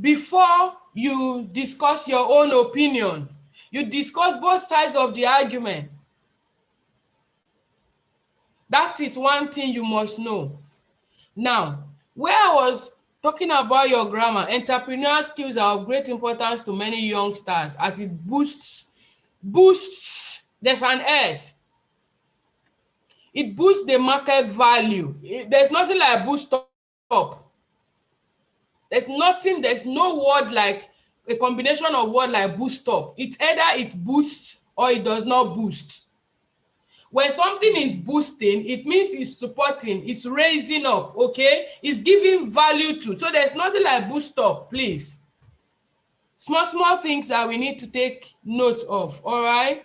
Before you discuss your own opinion, You discuss both sides of the argument. That is one thing you must know. Now, where I was talking about your grammar, entrepreneurial skills are of great importance to many youngsters as it boosts, there's an S. It boosts the market value. There's nothing like boost up. There's no word like a combination of word like boost up. It's either it boosts or it does not boost. When something is boosting, it means it's supporting, it's raising up, okay? It's giving value to. So there's nothing like boost up, please. Small things that we need to take note of, all right?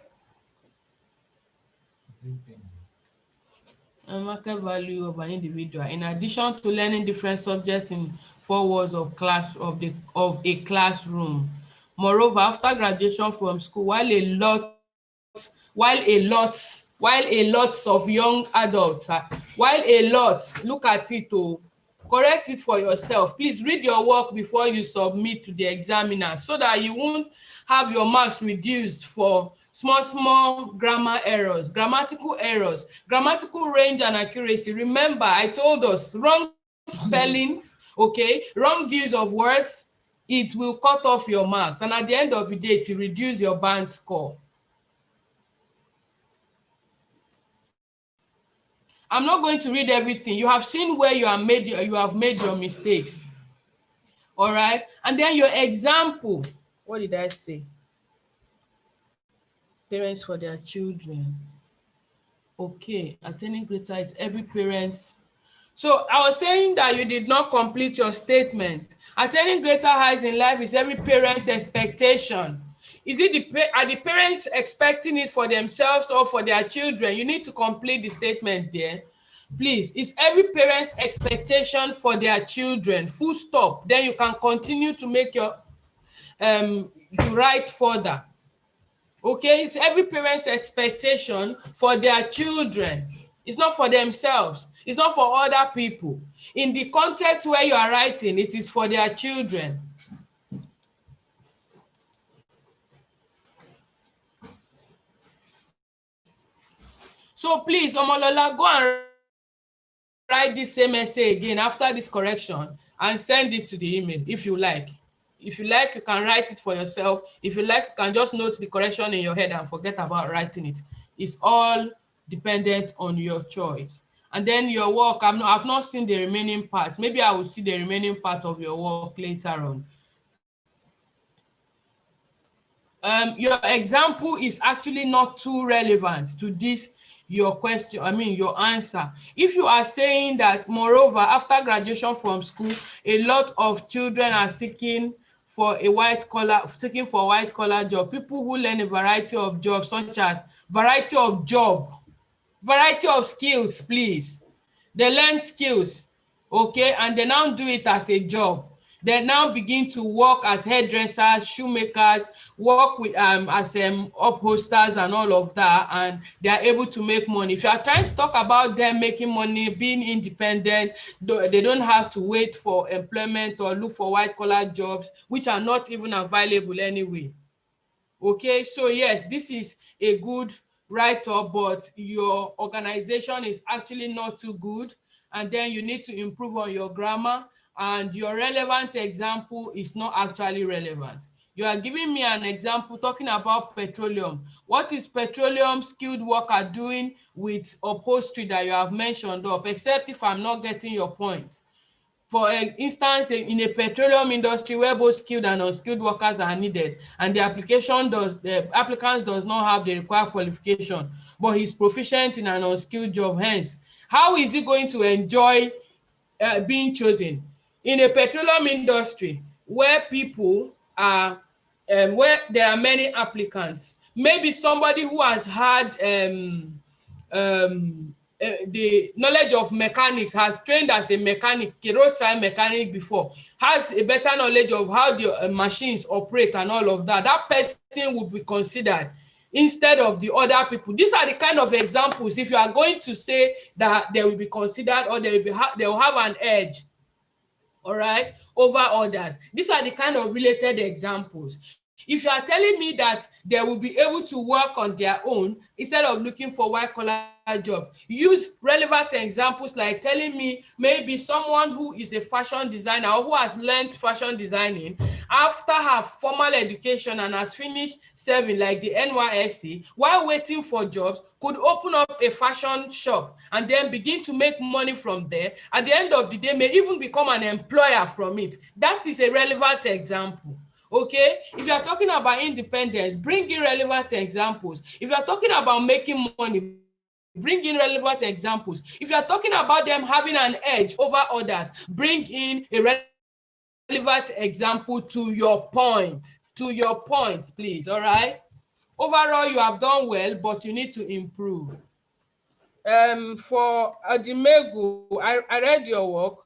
And market value of an individual. In addition to learning different subjects in 4 walls of a classroom. Moreover, after graduation from school, while a lot of young adults, look at it, correct it for yourself. Please read your work before you submit to the examiner so that you won't have your marks reduced for small grammar errors, grammatical errors, grammatical range and accuracy. Remember, I told us wrong spellings, okay, wrong use of words, it will cut off your marks. And at the end of the day, to reduce your band score. I'm not going to read everything. You have seen where you have made your mistakes. All right. And then your example. What did I say? Parents for their children. Okay. Attaining greater is every parent's. So I was saying that you did not complete your statement. Attaining greater heights in life is every parent's expectation. Are the parents expecting it for themselves or for their children? You need to complete the statement there. Please, it's every parent's expectation for their children. Full stop. Then you can continue to make your to write further. Okay, it's every parent's expectation for their children. It's not for themselves. It's not for other people. In the context where you are writing, it is for their children. So please, Omolola, go and write this same essay again after this correction and send it to the email if you like. If you like, you can write it for yourself. If you like, you can just note the correction in your head and forget about writing it. It's all dependent on your choice. And then your work, I've not seen the remaining part. Maybe I will see the remaining part of your work later on. Your example is actually not too relevant to this, your question, your answer. If you are saying that, moreover, after graduation from school, a lot of children are seeking for white collar job, people who learn a variety of jobs, such as variety of skills, please. They learn skills, okay, and they now do it as a job. They now begin to work as hairdressers, shoemakers, work with as upholsters and all of that, and they are able to make money. If you are trying to talk about them making money, being independent, they don't have to wait for employment or look for white-collar jobs, which are not even available anyway. Okay, so yes, this is a good write-up, but your organization is actually not too good, and then you need to improve on your grammar, and your relevant example is not actually relevant. You are giving me an example talking about petroleum. What is petroleum skilled worker doing with upholstery that you have mentioned up, except if I'm not getting your point? For instance, in a petroleum industry where both skilled and unskilled workers are needed, and the applicant does not have the required qualification, but he's proficient in an unskilled job, hence, how is he going to enjoy being chosen? In a petroleum industry where people are, where there are many applicants, maybe somebody who has had the knowledge of mechanics, has trained as a mechanic, a roadside mechanic before, has a better knowledge of how the machines operate and all of that, that person would be considered instead of the other people. These are the kind of examples. If you are going to say that they will be considered or they will have an edge, all right, over others, these are the kind of related examples. If you are telling me that they will be able to work on their own instead of looking for white-collar job, use relevant examples like telling me maybe someone who is a fashion designer or who has learned fashion designing after her formal education and has finished serving like the NYSC, while waiting for jobs, could open up a fashion shop and then begin to make money from there. At the end of the day, may even become an employer from it. That is a relevant example. Okay, if you are talking about independence, bring in relevant examples. If you are talking about making money, bring in relevant examples. If you are talking about them having an edge over others, bring in a relevant example to your point. To your point, please. All right. Overall, you have done well, but you need to improve. For Adimegu, I read your work.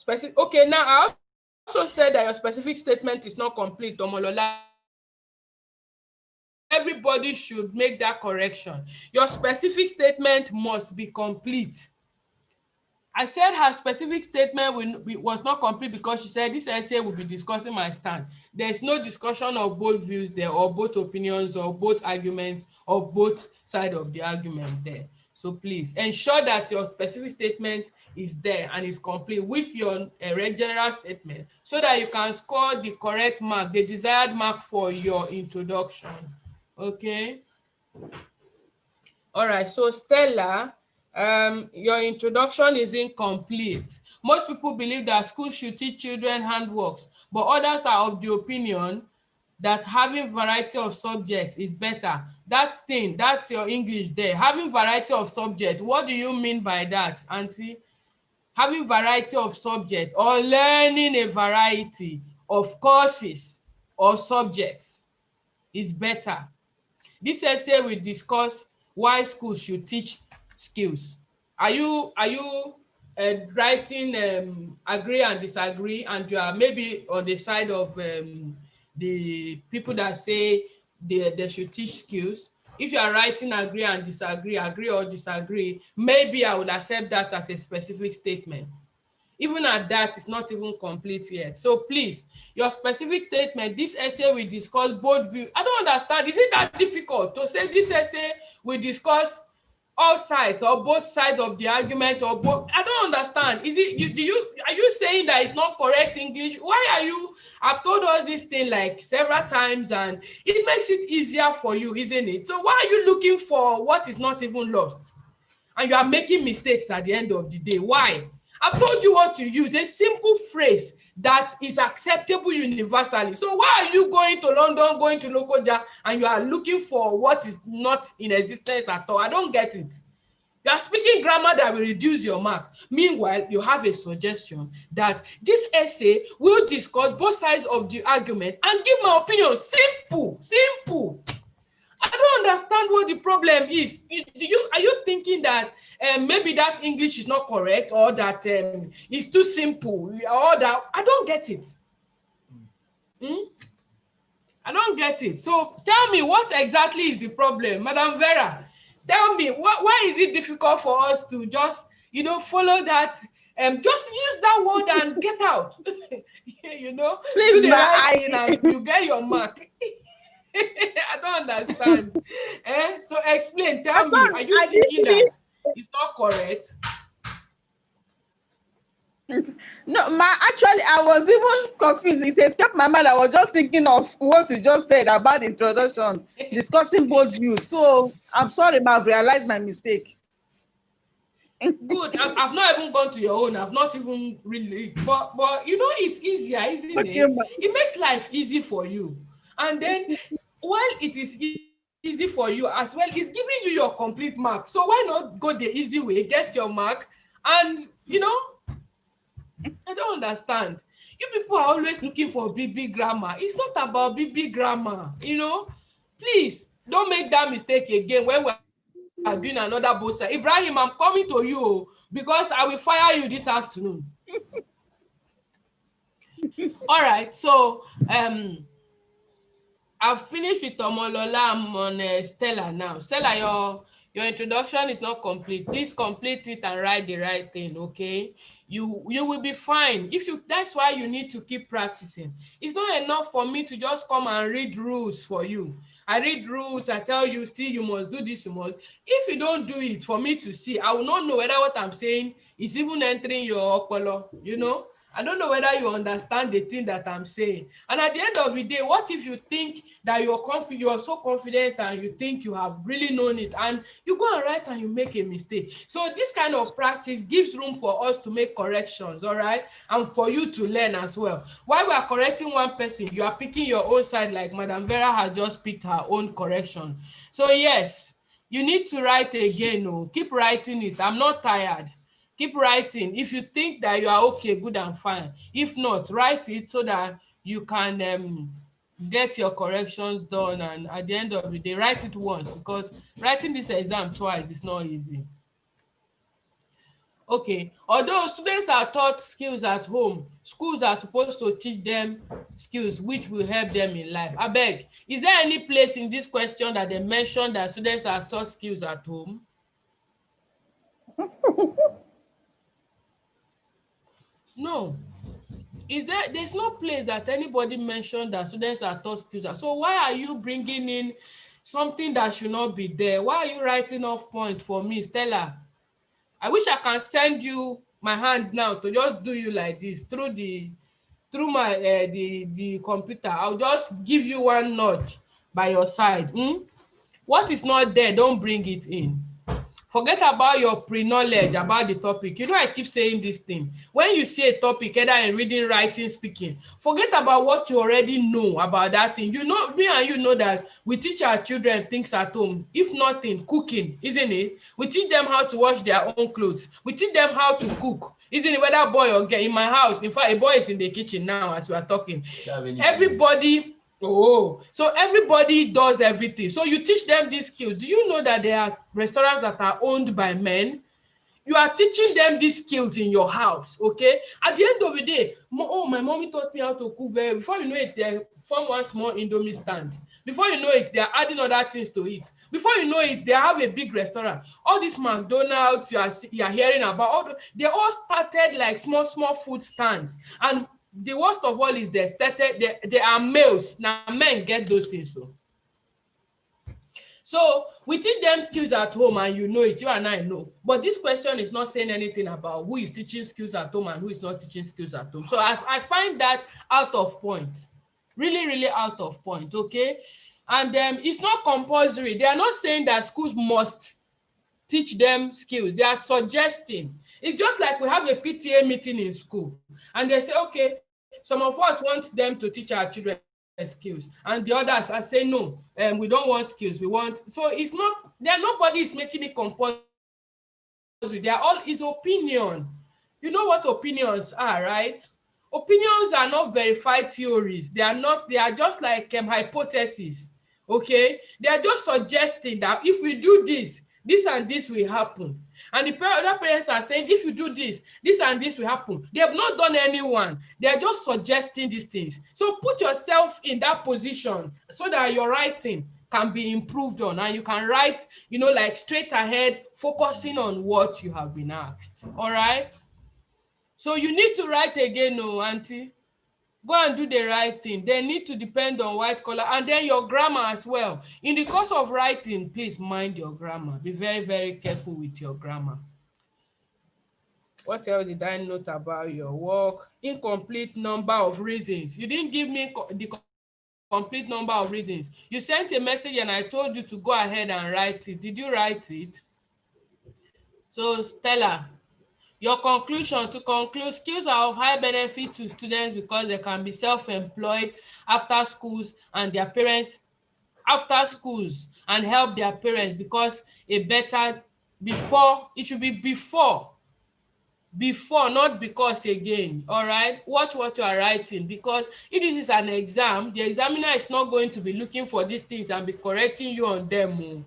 Okay, now I also said that your specific statement is not complete, Omolola. Everybody should make that correction. Your specific statement must be complete. I said her specific statement was not complete because she said this essay will be discussing my stand. There is no discussion of both views there, or both opinions, or both arguments, or both sides of the argument there. So please ensure that your specific statement is there and is complete with your general statement so that you can score the correct mark, the desired mark for your introduction. Okay. All right. So Stella, your introduction is incomplete. Most people believe that schools should teach children handworks, but others are of the opinion that having variety of subjects is better. That's your English there. Having variety of subjects. What do you mean by that, Auntie? Having variety of subjects or learning a variety of courses or subjects is better. This essay will discuss why schools should teach skills. Are you writing agree and disagree, and you are maybe on the side of the people that say they should teach skills? If you are writing agree and disagree, agree or disagree, maybe I would accept that as a specific statement. Even at that, it's not even complete yet. So please, your specific statement, this essay will discuss both views. I don't understand. Is it that difficult to say this essay will discuss all sides or both sides of the argument, or both? I don't understand. Is it are you saying that it's not correct English? Why are you? I've told us this thing like several times, and it makes it easier for you, isn't it? So why are you looking for what is not even lost? And you are making mistakes at the end of the day. Why? I've told you what to use, a simple phrase that is acceptable universally. So why are you going to London, going to Lokoja, and you are looking for what is not in existence at all? I don't get it. You are speaking grammar that will reduce your mark. Meanwhile, you have a suggestion that this essay will discuss both sides of the argument and give my opinion. Simple, simple. I don't understand what the problem is. Are you thinking that maybe that English is not correct, or that it's too simple, or that I don't get it? I don't get it. So tell me, what exactly is the problem, Madam Vera? Tell me, why is it difficult for us to just follow that? Just use that word and get out. Please, do the ma, right thing and you get your mark. I don't understand. So explain, tell me, are you thinking that it's not correct? No, ma, actually, I was even confused. It escaped my mind. I was just thinking of what you just said about the introduction, discussing both views. So I'm sorry, ma, I've realized my mistake. Good. I've not even gone to your own. I've not even really, but it's easier, isn't Okay, it? ma. It makes life easy for you. And then while it is easy for you as well, it's giving you your complete mark. So why not go the easy way, get your mark, and I don't understand. You people are always looking for big grammar. It's not about big grammar, Please don't make that mistake again when we're doing another both side. Ibrahim, I'm coming to you because I will fire you this afternoon. All right, so I've finished with Omolola. I'm on Stella now. Stella, your introduction is not complete. Please complete it and write the right thing, okay? you will be fine. That's why you need to keep practicing. It's not enough for me to just come and read rules for you. I read rules, I tell you, still you must do this, you must. If you don't do it for me to see, I will not know whether what I'm saying is even entering your okpolo, you know. I don't know whether you understand the thing that I'm saying. And at the end of the day, what if you think that you are so confident and you think you have really known it, and you go and write and you make a mistake? So this kind of practice gives room for us to make corrections, all right? And for you to learn as well. While we are correcting one person, you are picking your own side, like Madam Vera has just picked her own correction. So yes, you need to write again. Oh, keep writing it. I'm not tired. Keep writing. If you think that you are okay, good and fine. If not, write it so that you can get your corrections done. And at the end of the day, write it once, because writing this exam twice is not easy. Okay, although students are taught skills at home, schools are supposed to teach them skills which will help them in life. Abeg, is there any place in this question that they mentioned that students are taught skills at home? No. There's no place that anybody mentioned that students are taught skills. So why are you bringing in something that should not be there? Why are you writing off point for me, Stella? I wish I can send you my hand now to just do you like this through my the computer. I'll just give you one nudge by your side. What is not there, don't bring it in. Forget about your pre-knowledge about the topic. You know, I keep saying this thing. When you see a topic, either in reading, writing, speaking, forget about what you already know about that thing. You know, me and you know that we teach our children things at home. If nothing, cooking, isn't it? We teach them how to wash their own clothes. We teach them how to cook. Isn't it, whether boy or girl? In my house, in fact, a boy is in the kitchen now as we are talking. Everybody... Oh, so everybody does everything. So you teach them these skills. Do you know that there are restaurants that are owned by men? You are teaching them these skills in your house, okay? At the end of the day, my mommy taught me how to cook very. Before you know it, they form one small Indomie stand. Before you know it, they are adding other things to it. Before you know it, they have a big restaurant. All these McDonald's you are hearing about, they all started like small food stands. And the worst of all is they are males. Now men get those things. So we teach them skills at home, and you know it, you and I know. But this question is not saying anything about who is teaching skills at home and who is not teaching skills at home. So I find that out of point. Really, really out of point, okay? And it's not compulsory. They are not saying that schools must teach them skills. They are suggesting. It's just like we have a PTA meeting in school, and they say, okay, some of us want them to teach our children skills, and the others are saying no, we don't want skills, we want. So it's not there. Nobody is making it compulsory. They are all his opinion. You know what opinions are, right? Opinions are not verified theories. They are not. They are just like hypotheses. Okay, they are just suggesting that if we do this, this and this will happen. And the other parents are saying, if you do this, this and this will happen. They have not done any one. They are just suggesting these things. So put yourself in that position so that your writing can be improved on, and you can write, you know, like straight ahead, focusing on what you have been asked. All right? So you need to write again, no, auntie. Go and do the right thing. They need to depend on white collar, and then your grammar as well. In the course of writing, please mind your grammar. Be very, very careful with your grammar. What else did I note about your work? Incomplete number of reasons. You didn't give me the complete number of reasons. You sent a message and I told you to go ahead and write it. Did you write it? So Stella, your conclusion: to conclude, skills are of high benefit to students because they can be self-employed after schools and their parents after schools and help their parents because a better before, it should be before, not because again. All right, watch what you are writing, because if this is an exam, the examiner is not going to be looking for these things and be correcting you on them.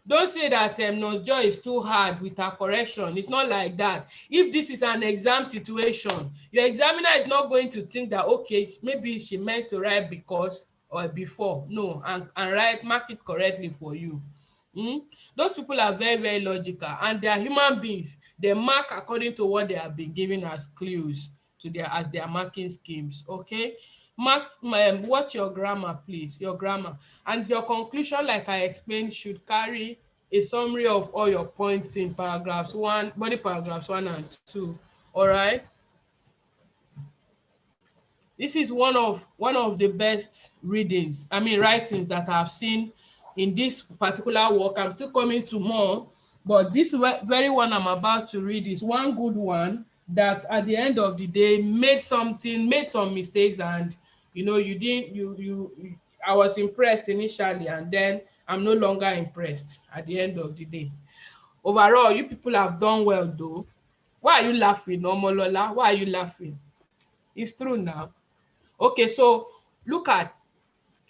Don't say that Joy is too hard with her correction. It's not like that. If this is an exam situation, your examiner is not going to think that, okay, maybe she meant to write because or before. No, and write, mark it correctly for you. Those people are very, very logical, and they are human beings. They mark according to what they have been given as clues to their marking schemes. Okay, mark, watch your grammar, please, your grammar, and your conclusion, like I explained, should carry a summary of all your points in paragraphs 1, body paragraphs 1 and 2. All right. This is one of the best writings that I've seen in this particular work. I'm still coming to more, but this very one I'm about to read is one good one that at the end of the day made some mistakes, and I was impressed initially, and then I'm no longer impressed at the end of the day. Overall, you people have done well though. Why are you laughing, Omolola? Why are you laughing? It's true now. Okay, so look at,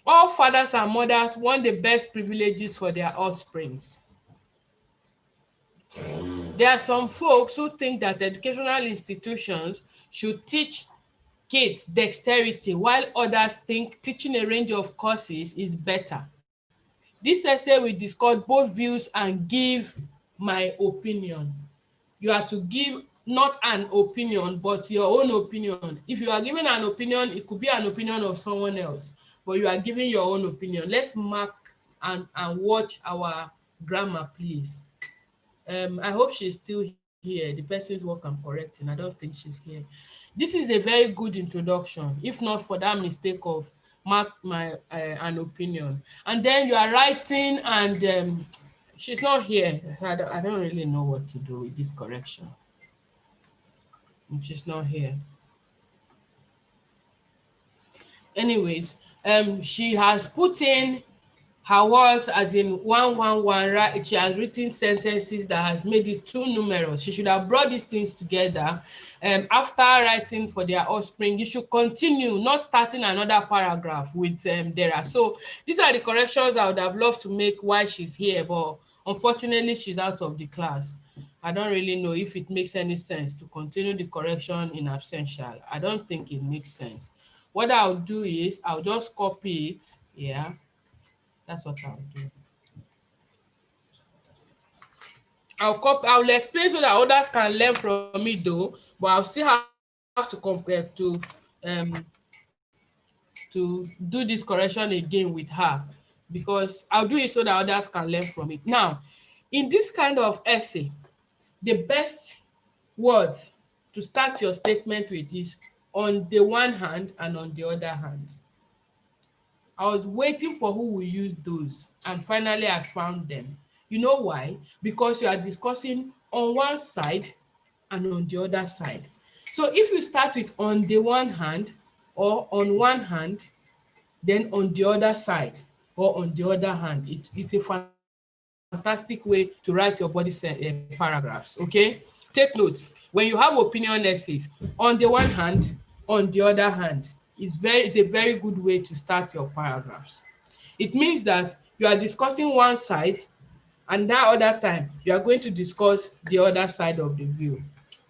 all fathers and mothers want the best privileges for their offsprings. There are some folks who think that educational institutions should teach kids dexterity, while others think teaching a range of courses is better. This essay will discuss both views and give my opinion. You are to give not an opinion, but your own opinion. If you are giving an opinion, it could be an opinion of someone else, but you are giving your own opinion. Let's mark and watch our grammar, please. I hope she's still here. The person's work I'm correcting, I don't think she's here. This is a very good introduction, if not for that mistake of mark my an opinion. And then you are writing, and she's not here. I don't really know what to do with this correction. She's not here. Anyways, she has put in her words as in 111, right? She has written sentences that has made it too numerous. She should have brought these things together. After writing for their offspring, you should continue, not starting another paragraph with Dera. So these are the corrections I would have loved to make while she's here, but unfortunately she's out of the class. I don't really know if it makes any sense to continue the correction in absentia. I don't think it makes sense. What I'll do is I'll just copy it. Yeah, that's what I'll do. I'll explain so that others can learn from me though, but I'll still have to compare to do this correction again with her, because I'll do it so that others can learn from it. Now, in this kind of essay, the best words to start your statement with is on the one hand and on the other hand. I was waiting for who will use those, and finally I found them. You know why? Because you are discussing on one side and on the other side. So if you start with on the one hand, or on one hand, then on the other side, or on the other hand, it's a fantastic way to write your body paragraphs. Okay, take notes. When you have opinion essays, on the one hand, on the other hand, it's a very good way to start your paragraphs. It means that you are discussing one side, and that other time you are going to discuss the other side of the view.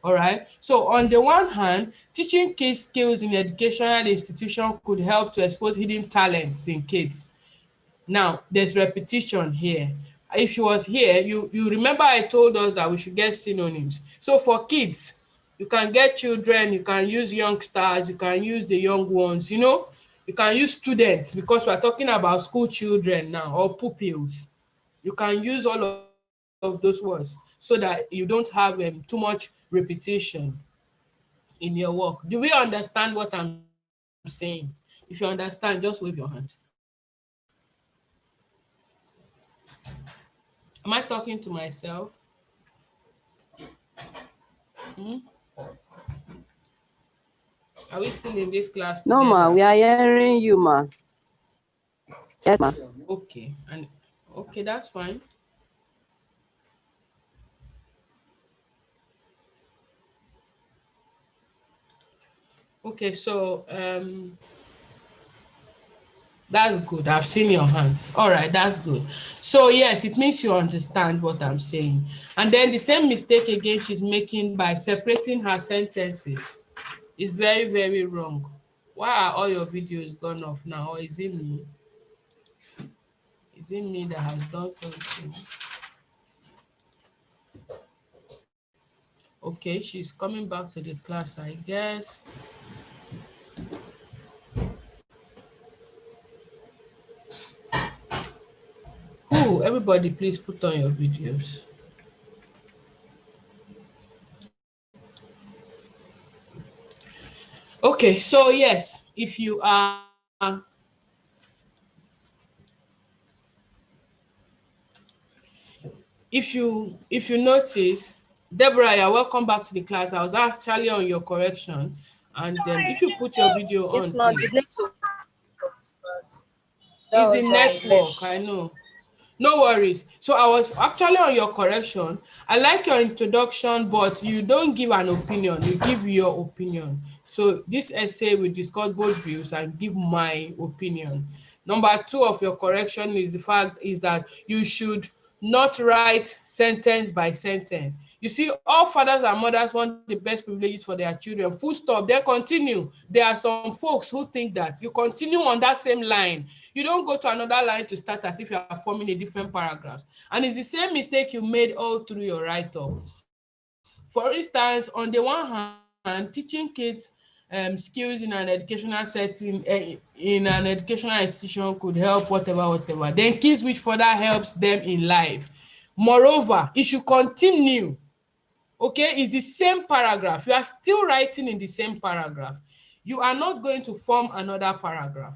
All right, so on the one hand, teaching kids skills in educational institution could help to expose hidden talents in kids. Now there's repetition here. If she was here, you remember I told us that we should get synonyms. So for kids, you can get children, you can use youngsters, you can use the young ones, you can use students, because we're talking about school children now, or pupils. You can use all of those words so that you don't have too much repetition in your work. Do we understand what I'm saying? If you understand, just wave your hand. Am I talking to myself? Are we still in this class together? No, ma, we are hearing you, ma. Yes, ma. Okay, okay, that's fine. Okay, so that's good. I've seen your hands. All right, that's good. So yes, it means you understand what I'm saying. And then the same mistake again she's making by separating her sentences is very, very wrong. Why are all your videos gone off now? Or is it me? Is it me that has done something? Okay, she's coming back to the class, I guess. Oh, everybody, please put on your videos. Okay, so yes, if you are if you notice, Deborah, you're welcome back to the class. I was actually on your correction, and if you put your video Yes, on, ma'am. The please. network was bad. That It's the was why I network, I left. know. No worries. So I was actually on your correction. I like your introduction, but you don't give an opinion. You give your opinion. So this essay will discuss both views and give my opinion. Number two of your correction is the fact is that you should not write sentence by sentence. You see, all fathers and mothers want the best privileges for their children. Full stop. Then continue. There are some folks who think that you continue on that same line. You don't go to another line to start as if you are forming a different paragraphs. And it's the same mistake you made all through your write-up. For instance, on the one hand, teaching kids skills in an educational setting, in an educational institution could help whatever. Then kids which further helps them in life. Moreover, it should continue. Okay, it's the same paragraph. You are still writing in the same paragraph. You are not going to form another paragraph.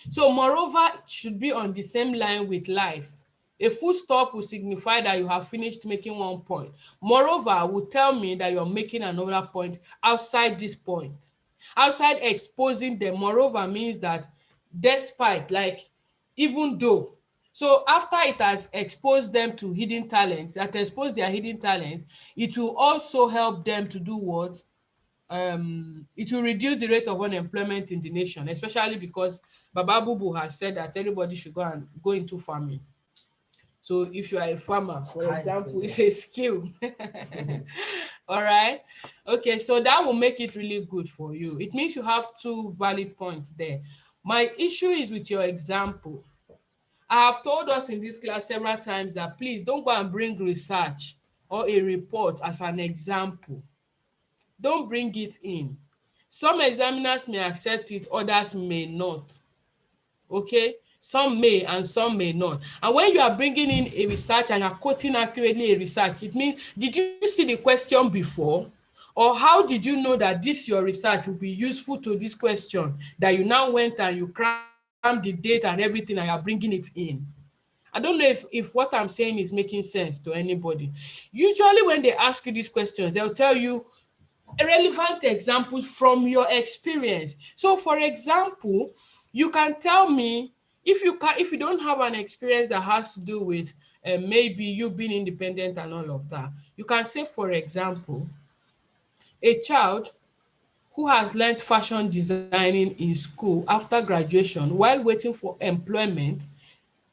So moreover, it should be on the same line with life. A full stop will signify that you have finished making one point. Moreover, will tell me that you're making another point outside this point. Outside exposing them, moreover means that despite, like, even though. So after it has exposed them to hidden talents, that exposed their hidden talents, it will also help them to do what? It will reduce the rate of unemployment in the nation, especially because Baba Bubu has said that everybody should go into farming. So if you are a farmer, for example, it's a skill. All right. Okay, so that will make it really good for you. It means you have two valid points there. My issue is with your example. I have told us in this class several times that please don't go and bring research or a report as an example. Don't bring it in. Some examiners may accept it, others may not. Okay, some may and some may not. And when you are bringing in a research and you're quoting accurately a research, it means, did you see the question before? Or how did you know that this your research will be useful to this question that you now went and you crammed the date and everything and you're bringing it in? I don't know if what I'm saying is making sense to anybody. Usually when they ask you these questions, they'll tell you relevant examples from your experience. So for example, you can tell me, if you don't have an experience that has to do with maybe you being independent and all of that, you can say, for example, a child who has learned fashion designing in school after graduation while waiting for employment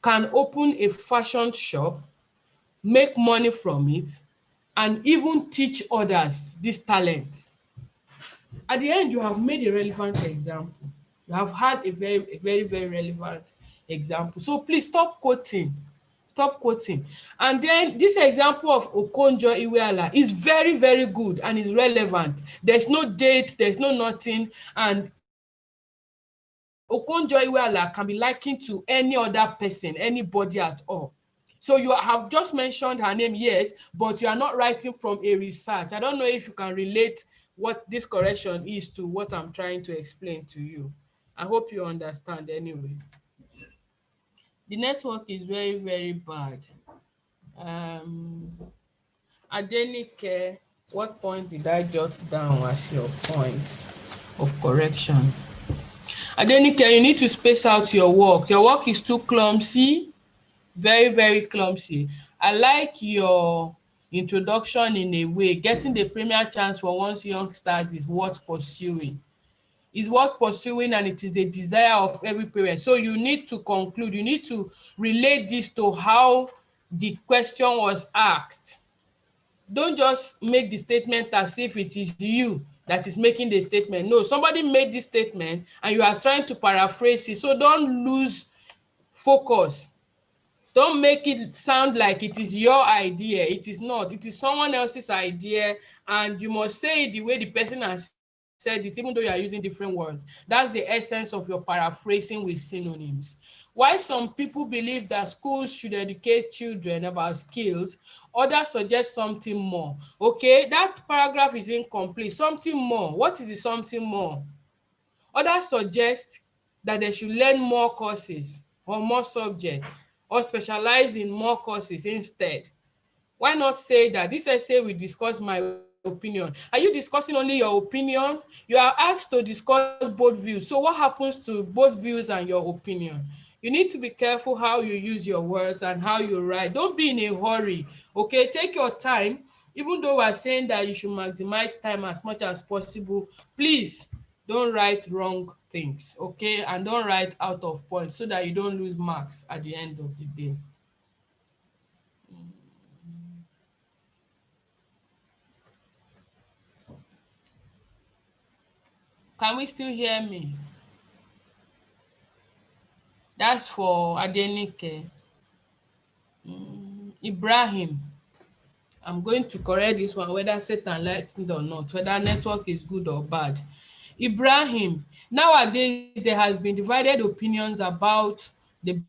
can open a fashion shop, make money from it, and even teach others these talents. At the end, you have made a relevant example. You have had a very relevant example. So please stop quoting. Stop quoting. And then this example of Okonjo Iweala is very good and is relevant. There's no date, there's no nothing. And Okonjo Iweala can be likened to any other person, anybody at all. So you have just mentioned her name, yes, but you are not writing from a research. I don't know if you can relate what this correction is to what I'm trying to explain to you. I hope you understand anyway. The network is very bad. Adenike, what point did I jot down as your point of correction? Adenike, you need to space out your work. Your work is too clumsy, very clumsy. I like your introduction in a way. Getting the premier chance for one's young stars is worth pursuing. Is worth pursuing, and it is the desire of every parent. So you need to conclude, you need to relate this to how the question was asked. Don't just make the statement as if it is you that is making the statement. No, somebody made this statement and you are trying to paraphrase it. So don't lose focus. Don't make it sound like it is your idea. It is not. It is someone else's idea, and you must say it the way the person has said it, even though you are using different words. That's the essence of your paraphrasing with synonyms. Why some people believe that schools should educate children about skills, others suggest something more. Okay, that paragraph is incomplete. Something more. What is the something more? Others suggest that they should learn more courses or more subjects or specialize in more courses instead. Why not say that this essay will discuss my opinion? Are you discussing only your opinion? You are asked to discuss both views. So what happens to both views and your opinion? You need to be careful how you use your words and how you write. Don't be in a hurry, okay? Take your time. Even though we're saying that you should maximize time as much as possible, please don't write wrong things, okay? And don't write out of point so that you don't lose marks at the end of the day. Can we still hear me? That's for Adenike. Ibrahim. I'm going to correct this one, whether Satan likes it or not, whether network is good or bad. Ibrahim, nowadays there has been divided opinions about the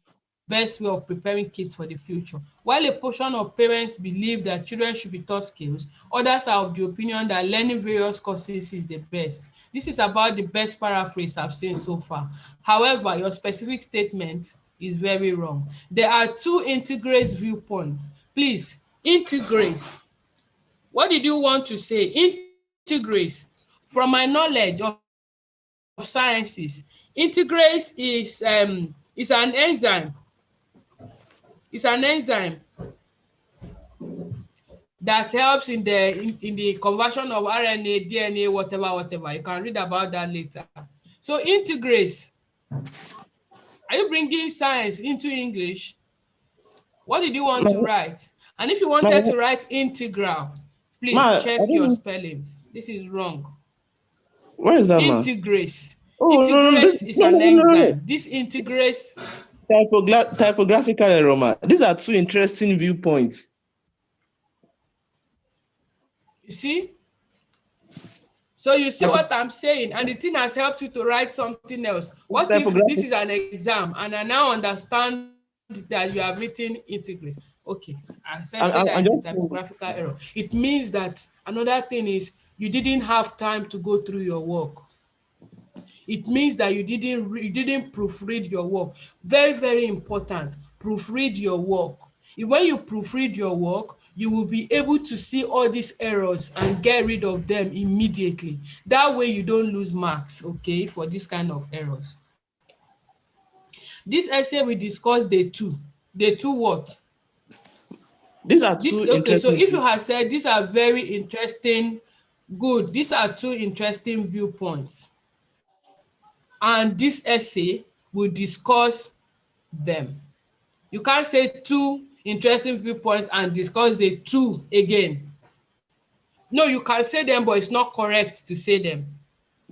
best way of preparing kids for the future. While a portion of parents believe that children should be taught skills, others are of the opinion that learning various courses is the best. This is about the best paraphrase I've seen so far. However, your specific statement is very wrong. There are two integrate viewpoints. Please, integrate. What did you want to say? Integrate. From my knowledge of sciences, integrase is an enzyme. It's an enzyme that helps in the conversion of RNA, DNA, whatever. You can read about that later. So integrase. Are you bringing science into English? What did you want to write? And if you wanted to write integral, please check your spellings. This is wrong. Where is that, ma? Integrase. Oh, Integrase is an enzyme. This integrase. Typographical error, ma. These are two interesting viewpoints. You see? So you see what I'm saying, and the thing has helped you to write something else. What if this is an exam and I now understand that you have written integrate? Okay, I said that it's a typographical error. It means that another thing is you didn't have time to go through your work. It means that you didn't proofread your work. Very, very important. Proofread your work. When you proofread your work, you will be able to see all these errors and get rid of them immediately. That way you don't lose marks, okay, for this kind of errors. This essay we discussed day two. Day two what? These are two okay, so if you have said these are very interesting, good. These are two interesting viewpoints. And this essay will discuss them. You can't say two interesting viewpoints and discuss the two again. No, you can say them, but it's not correct to say them.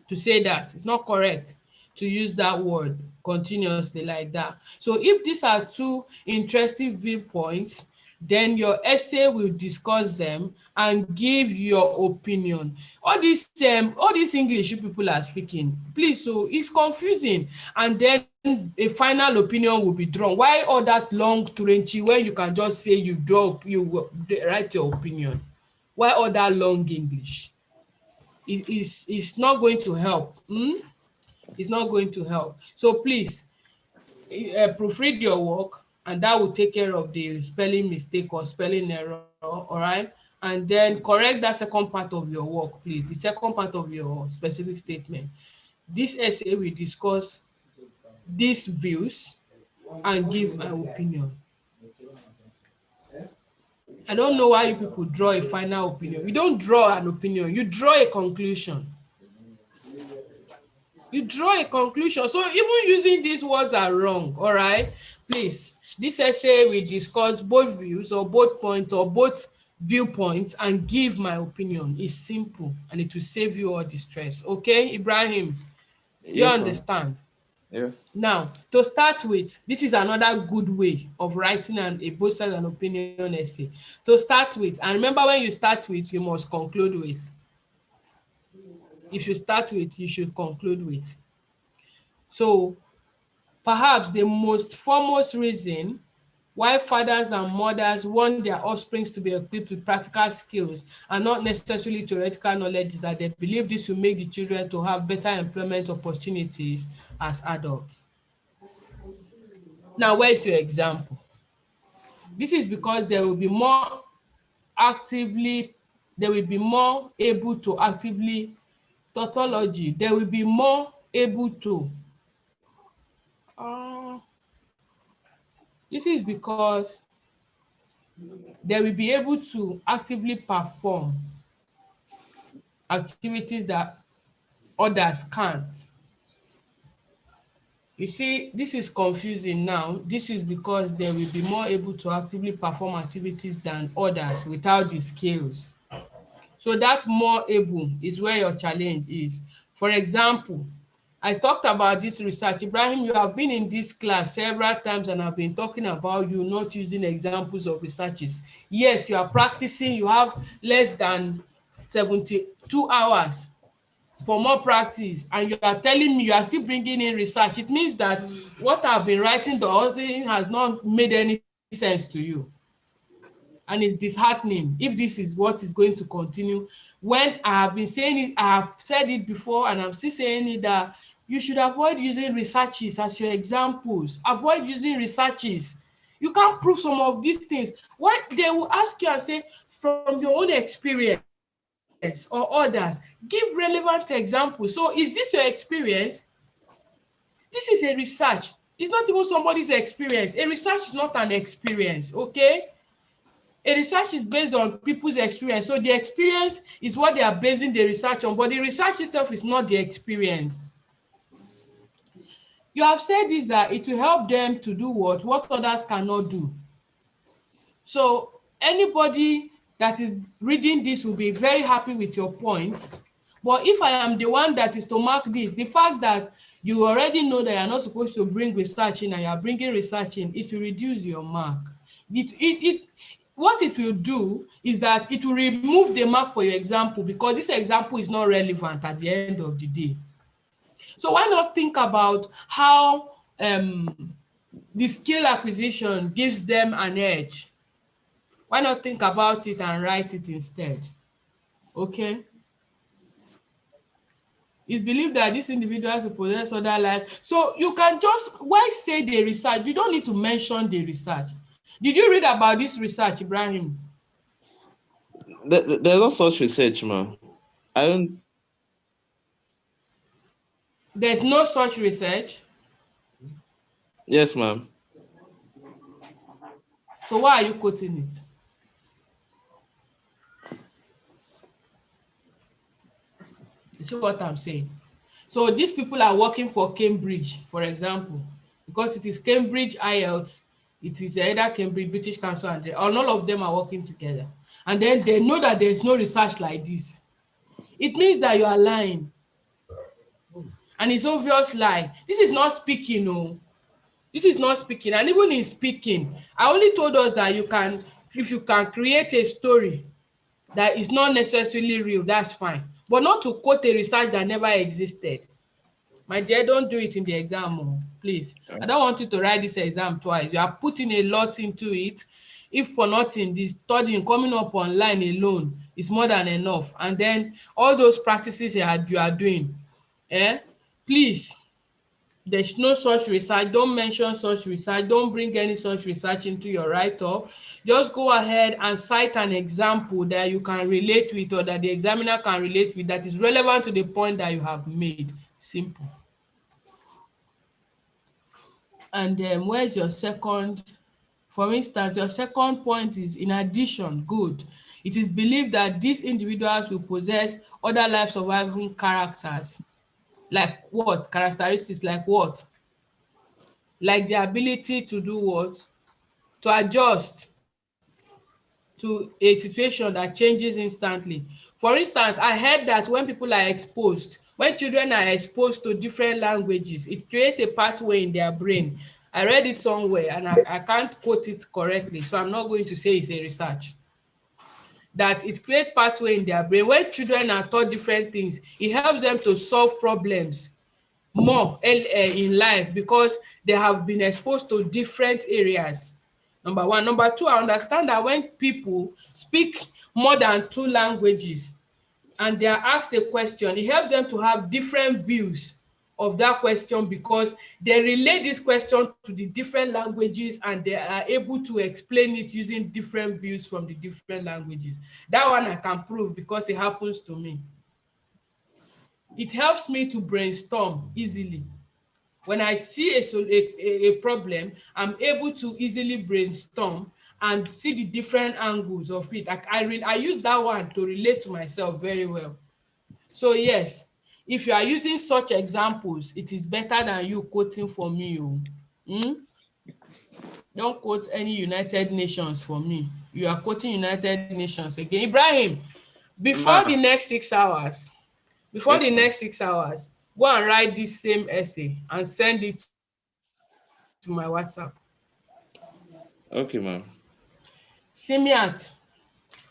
To say that, it's not correct to use that word continuously like that. So if these are two interesting viewpoints, then your essay will discuss them and give your opinion. All this English you people are speaking, please, so it's confusing. And then a final opinion will be drawn. Why all that long trenchy when you can just say you write your opinion? Why all that long English? It's not going to help. It's not going to help. So please, proofread your work, and that will take care of the spelling mistake or spelling error, all right? And then correct that second part of your work, please, the second part of your specific statement. This essay will discuss these views and give my opinion. I don't know why you people draw a final opinion. You don't draw an opinion, you draw a conclusion. You draw a conclusion. So even using these words are wrong, all right? Please, this essay will discuss both views or both points or both viewpoints and give my opinion. It's simple and it will save you all the stress. Okay, Ibrahim, do you understand? Yeah. Now, to start with, this is another good way of writing a both sides and opinion essay. To start with, and remember when you start with, you must conclude with. If you start with, you should conclude with. So, perhaps the most foremost reason why fathers and mothers want their offspring to be equipped with practical skills and not necessarily theoretical knowledge is that they believe this will make the children to have better employment opportunities as adults. Now, where is your example? This is because they will be more able to actively tautology. They will be more able to this is because they will be able to actively perform activities that others can't. You see, this is confusing now. This is because they will be more able to actively perform activities than others without the skills. So that more able is where your challenge is. For example, I talked about this research. Ibrahim, you have been in this class several times and I've been talking about you not using examples of researches. Yes, you are practicing, you have less than 72 hours for more practice, and you are telling me you are still bringing in research. It means that what I've been writing the author has not made any sense to you. And it's disheartening if this is what is going to continue. When I have been saying it, I have said it before and I'm still saying it, that you should avoid using researches as your examples. Avoid using researches. You can't prove some of these things. What they will ask you and say, from your own experience or others, give relevant examples. So is this your experience? This is a research. It's not even somebody's experience. A research is not an experience, okay? A research is based on people's experience. So the experience is what they are basing the research on, but the research itself is not the experience. You have said this, that it will help them to do what others cannot do. So anybody that is reading this will be very happy with your point. But if I am the one that is to mark this, the fact that you already know that you're not supposed to bring research in and you're bringing research in, it will reduce your mark. What it will do is that it will remove the mark for your example, because this example is not relevant at the end of the day. So why not think about how the skill acquisition gives them an edge? Why not think about it and write it instead? Okay. It's believed that these individuals will possess other life. So you can just, why say the research? You don't need to mention the research. Did you read about this research, Ibrahim? There's no such research, man. I don't. There's no such research. Yes, ma'am. So why are you quoting it? You see what I'm saying? So these people are working for Cambridge, for example, because it is Cambridge IELTS, it is either Cambridge, British Council, and all of them are working together. And then they know that there is no research like this. It means that you are lying. And it's obvious lie. This is not speaking, no. This is not speaking. And even in speaking, I only told us that you can, if you can create a story that is not necessarily real, that's fine. But not to quote a research that never existed. My dear, don't do it in the exam, please. I don't want you to write this exam twice. You are putting a lot into it. If for nothing, this studying coming up online alone is more than enough. And then all those practices you are doing, please, there's no such research. Don't mention such research. Don't bring any such research into your write-up. Just go ahead and cite an example that you can relate with, or that the examiner can relate with, that is relevant to the point that you have made. Simple. And then where's your second? For instance, your second point is, in addition, good. It is believed that these individuals will possess other life surviving characters. Like what? Characteristics like what? Like the ability to do what? To adjust to a situation that changes instantly. For instance, I heard that when people are exposed When children are exposed to different languages, it creates a pathway in their brain. I read it somewhere and I can't quote it correctly, so I'm not going to say it's a research. That it creates pathway in their brain. When children are taught different things, it helps them to solve problems more in life because they have been exposed to different areas. Number one. Number two, I understand that when people speak more than 2 languages and they are asked a question, it helps them to have different views of that question because they relate this question to the different languages and they are able to explain it using different views from the different languages. That one I can prove because it happens to me. It helps me to brainstorm easily. When I see a problem, I'm able to easily brainstorm and see the different angles of it. I use that one to relate to myself very well. So yes, if you are using such examples, it is better than you quoting for me. Don't quote any United Nations for me. You are quoting United Nations again. Ibrahim, before the next 6 hours, go and write this same essay and send it to my WhatsApp. Okay, ma'am. Simiat,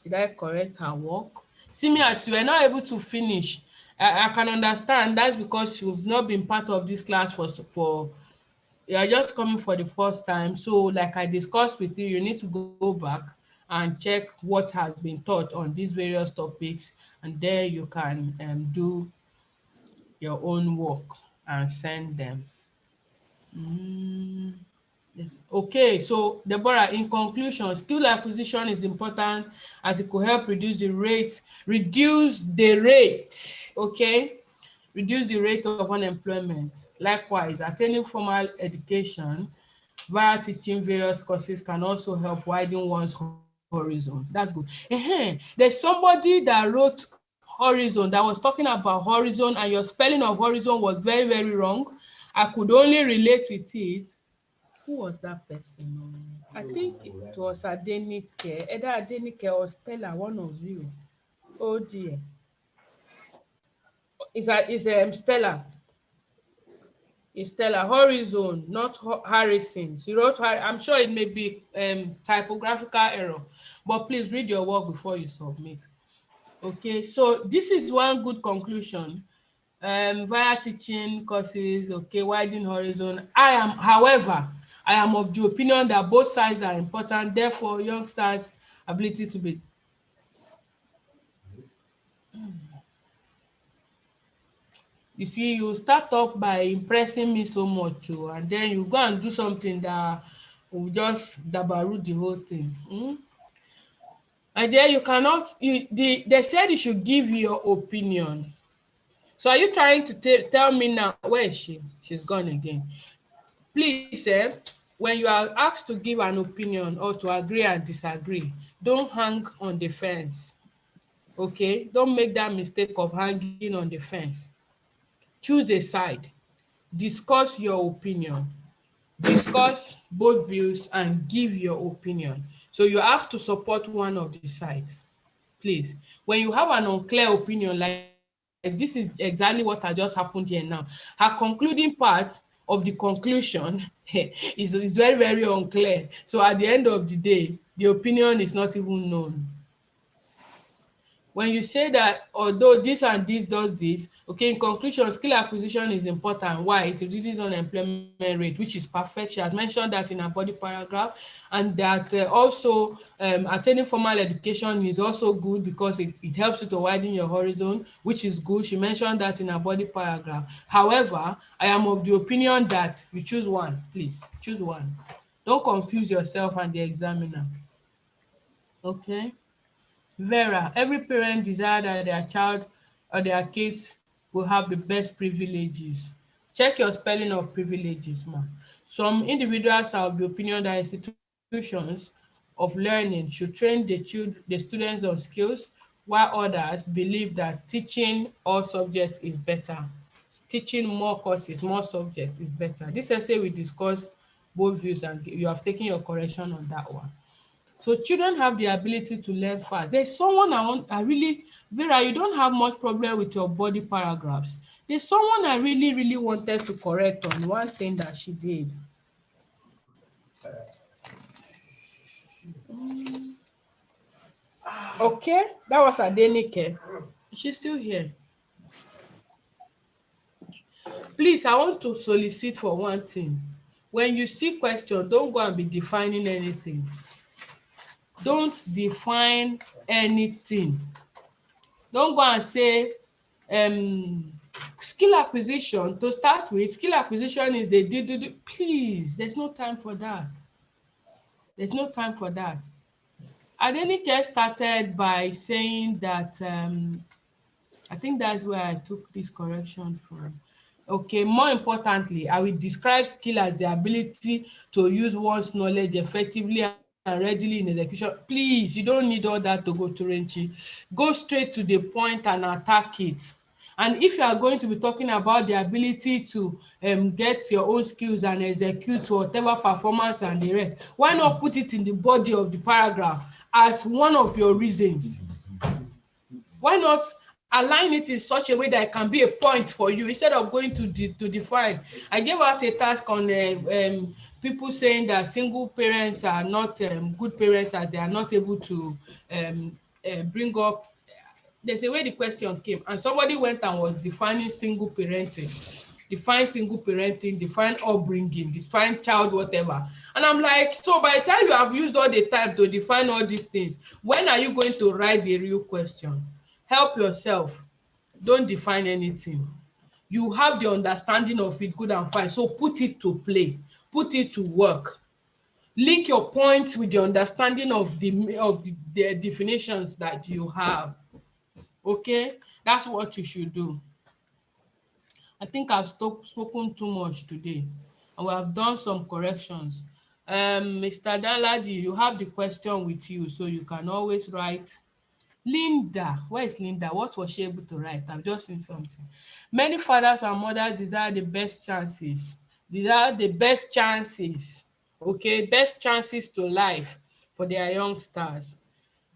did I correct her work? Simiat, you were not able to finish. I can understand that's because you've not been part of this class for you are just coming for the first time. So like I discussed with you, you need to go back and check what has been taught on these various topics, and there you can do your own work and send them. Yes. Okay, so Deborah, in conclusion, skill acquisition is important as it could help reduce the rate, okay? Reduce the rate of unemployment. Likewise, attaining formal education via teaching various courses can also help widen one's horizon. That's good. There's somebody that wrote horizon, that was talking about horizon, and your spelling of horizon was very, very wrong. I could only relate with it. Who was that person? I think it was Adenike, either Adenike or Stella, one of you. Oh dear. It's Stella. It's Stella. Horizon, not Harrison. She wrote, I'm sure it may be typographical error, but please read your work before you submit. Okay, so this is one good conclusion. Via teaching courses, okay, widen horizon. However, I am of the opinion that both sides are important. Therefore, youngsters' ability to be you see, you start off by impressing me so much, and then you go and do something that will just dabaru the whole thing. And then you cannot, they said you should give your opinion. So are you trying to tell me now, where is she? She's gone again. Please, when you are asked to give an opinion or to agree and disagree, don't hang on the fence. Okay? Don't make that mistake of hanging on the fence. Choose a side. Discuss your opinion. Discuss both views and give your opinion. So you have to support one of the sides. Please. When you have an unclear opinion, like this is exactly what has just happened here now. Her concluding part of the conclusion is very, very unclear. So at the end of the day, the opinion is not even known. When you say that although this and this does this, okay, in conclusion, skill acquisition is important. Why? It reduces unemployment rate, which is perfect. She has mentioned that in her body paragraph, and that also attaining formal education is also good because it helps you to widen your horizon, which is good. She mentioned that in her body paragraph. However, I am of the opinion that you choose one, please. Choose one. Don't confuse yourself and the examiner. Okay? Vera, every parent desires that their child or their kids will have the best privileges. Check your spelling of privileges, ma. Some individuals are of the opinion that institutions of learning should train the students on skills, while others believe that teaching all subjects is better. Teaching more courses, more subjects is better. This essay we discuss both views and you have taken your correction on that one. So children have the ability to learn fast. There's someone I really, Vera, you don't have much problem with your body paragraphs. There's someone I really wanted to correct on one thing that she did. Okay, that was Adenike. She's still here. Please, I want to solicit for one thing. When you see question, don't go and be defining anything. Don't define anything. Don't go and say skill acquisition. To start with, skill acquisition is the do. Please, there's no time for that. There's no time for that. Adenike started by saying that I think that's where I took this correction from. Okay, more importantly, I will describe skill as the ability to use one's knowledge effectively and readily in execution. Please, you don't need all that to go to Renchi. Go straight to the point and attack it. And if you are going to be talking about the ability to get your own skills and execute whatever performance and the rest, why not put it in the body of the paragraph as one of your reasons? Why not align it in such a way that it can be a point for you instead of going to define? I gave out a task on people saying that single parents are not good parents as they are not able to bring up. There's a way the question came, and somebody went and was defining single parenting, define single parenting, define upbringing, define child whatever. And I'm like, so by the time you have used all the time to define all these things, when are you going to write the real question? Help yourself. Don't define anything. You have the understanding of it, good and fine. So put it to play, put it to work. Link your points with the understanding of the definitions that you have. Okay, that's what you should do. I think I've spoken too much today, and we have done some corrections. Mr. Danladi, you have the question with you, so you can always write. Linda, where is Linda? What was she able to write? I've just seen something. Many fathers and mothers desire the best chances. Okay, best chances to life for their youngsters.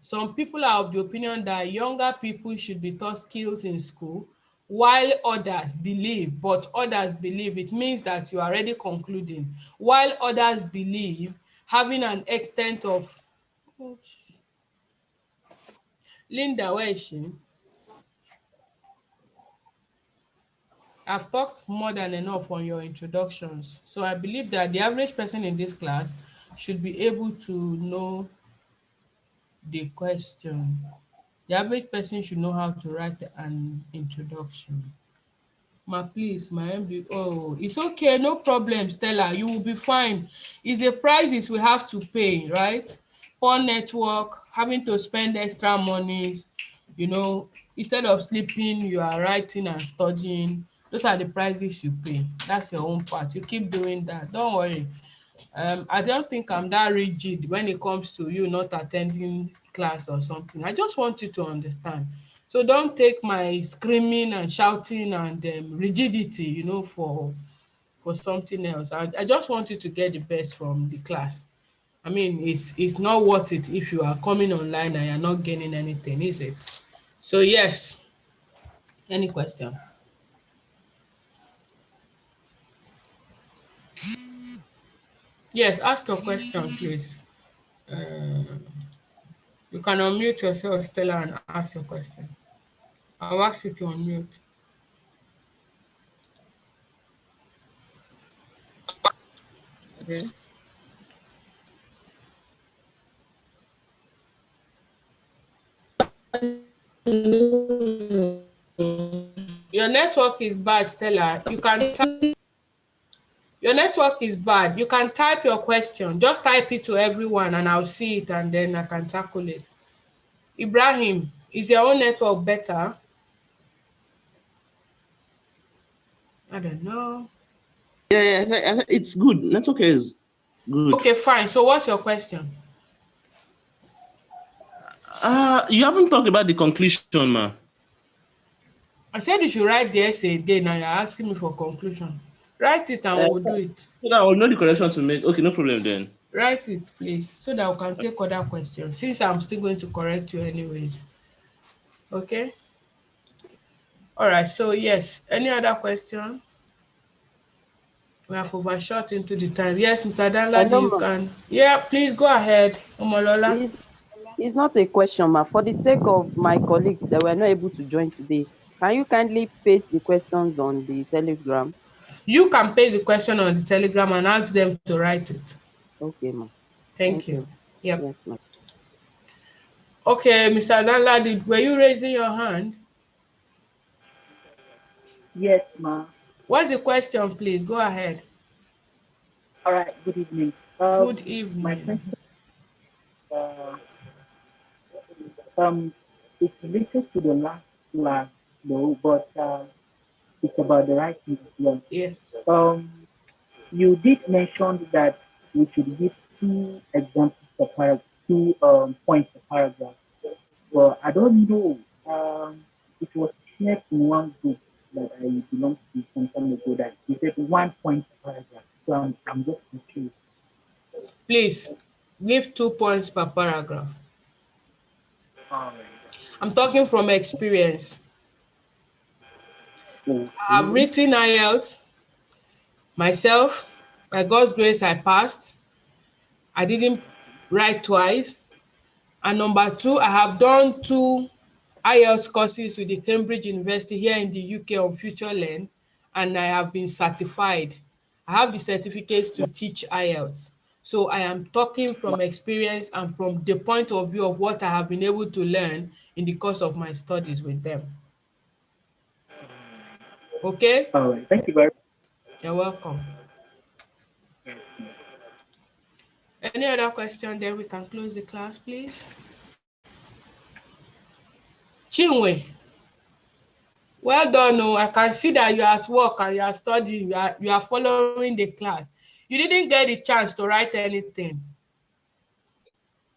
Some people are of the opinion that younger people should be taught skills in school, while others believe it means that you are already concluding, while others believe having an extent of Linda, where is she? I've talked more than enough on your introductions. So I believe that the average person in this class should be able to know the question. The average person should know how to write an introduction. Please, my MB. Oh, it's okay, no problem, Stella. You will be fine. It's the prices we have to pay, right? Poor network, having to spend extra monies, instead of sleeping, you are writing and studying. Those are the prices you pay. That's your own part. You keep doing that. Don't worry. I don't think I'm that rigid when it comes to you not attending class or something. I just want you to understand. So don't take my screaming and shouting and rigidity, for something else. I just want you to get the best from the class. I mean, it's not worth it if you are coming online and you're not gaining anything, is it? So yes. Any question? Yes, ask your question, please. You can unmute yourself, Stella, and ask your question. I'll ask you to unmute. Okay. Your network is bad, Stella. Your network is bad. You can type your question. Just type it to everyone and I'll see it and then I can tackle it. Ibrahim, is your own network better? I don't know. Yeah, it's good. Network is good. Okay, fine. So what's your question? You haven't talked about the conclusion, ma. I said you should write the essay again. Now you're asking me for conclusion. Write it and we'll do it. So that I will know the correction to make. Okay, no problem then. Write it, please, so that we can take other questions, since I'm still going to correct you anyways. Okay? All right, so yes, any other question? We have overshot into the time. Yes, Mr. Danladi, Hello, you ma. can. Yeah, please go ahead, Omolola. It's not a question, ma. For the sake of my colleagues that were not able to join today, can you kindly paste the questions on the Telegram? You can paste the question on the Telegram and ask them to write it. Okay, ma. Thank Thank you. you. Yep. Yes, ma. Okay, Mr. Danladi, were you raising your hand? Yes, ma. What's the question, please? Go ahead. All right. Good evening. Good My evening. question, uh, um, it's related to the last class, though, but it's about the writing as well. Yes. You did mention that we should give two examples per paragraph, two points per paragraph. Well, I don't know. It was shared in one group that I belong to some time ago that you said 1 point per paragraph. So I'm just confused. Please, give 2 points per paragraph. All right. I'm talking from experience. I've Okay. written IELTS myself. By God's grace, I passed. I didn't write twice. And number two, I have done 2 IELTS courses with the Cambridge University here in the UK on Future Learn, and I have been certified. I have the certificates to teach IELTS. So I am talking from experience and from the point of view of what I have been able to learn in the course of my studies with them. Okay? All right. Thank you very You're welcome. much. Any other question, then we can close the class, please? Chinwe, well done. Oh, I can see that you are at work and you are studying, you are following the class. You didn't get the chance to write anything.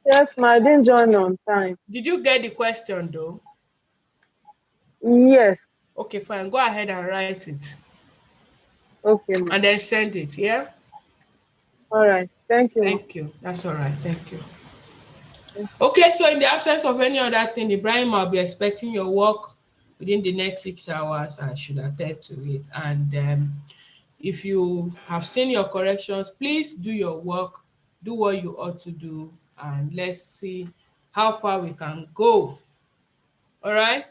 Yes, ma, I didn't join on time. Did you get the question though? Yes. Okay, fine. Go ahead and write it. Okay, ma. And then send it, yeah? All right. Thank you, ma. Thank you. That's all right. Thank you. Okay, so in the absence of any other thing, Ibrahim, I'll be expecting your work within the next 6 hours. I should attend to it. And if you have seen your corrections, please do your work, do what you ought to do, and let's see how far we can go. All right?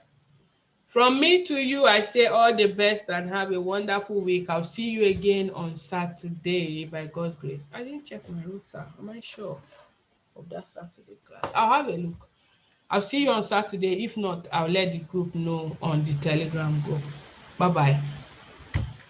From me to you, I say all the best and have a wonderful week. I'll see you again on Saturday by God's grace. I didn't check my router. Am I sure of that Saturday class? I'll have a look. I'll see you on Saturday. If not, I'll let the group know on the Telegram group. Bye-bye.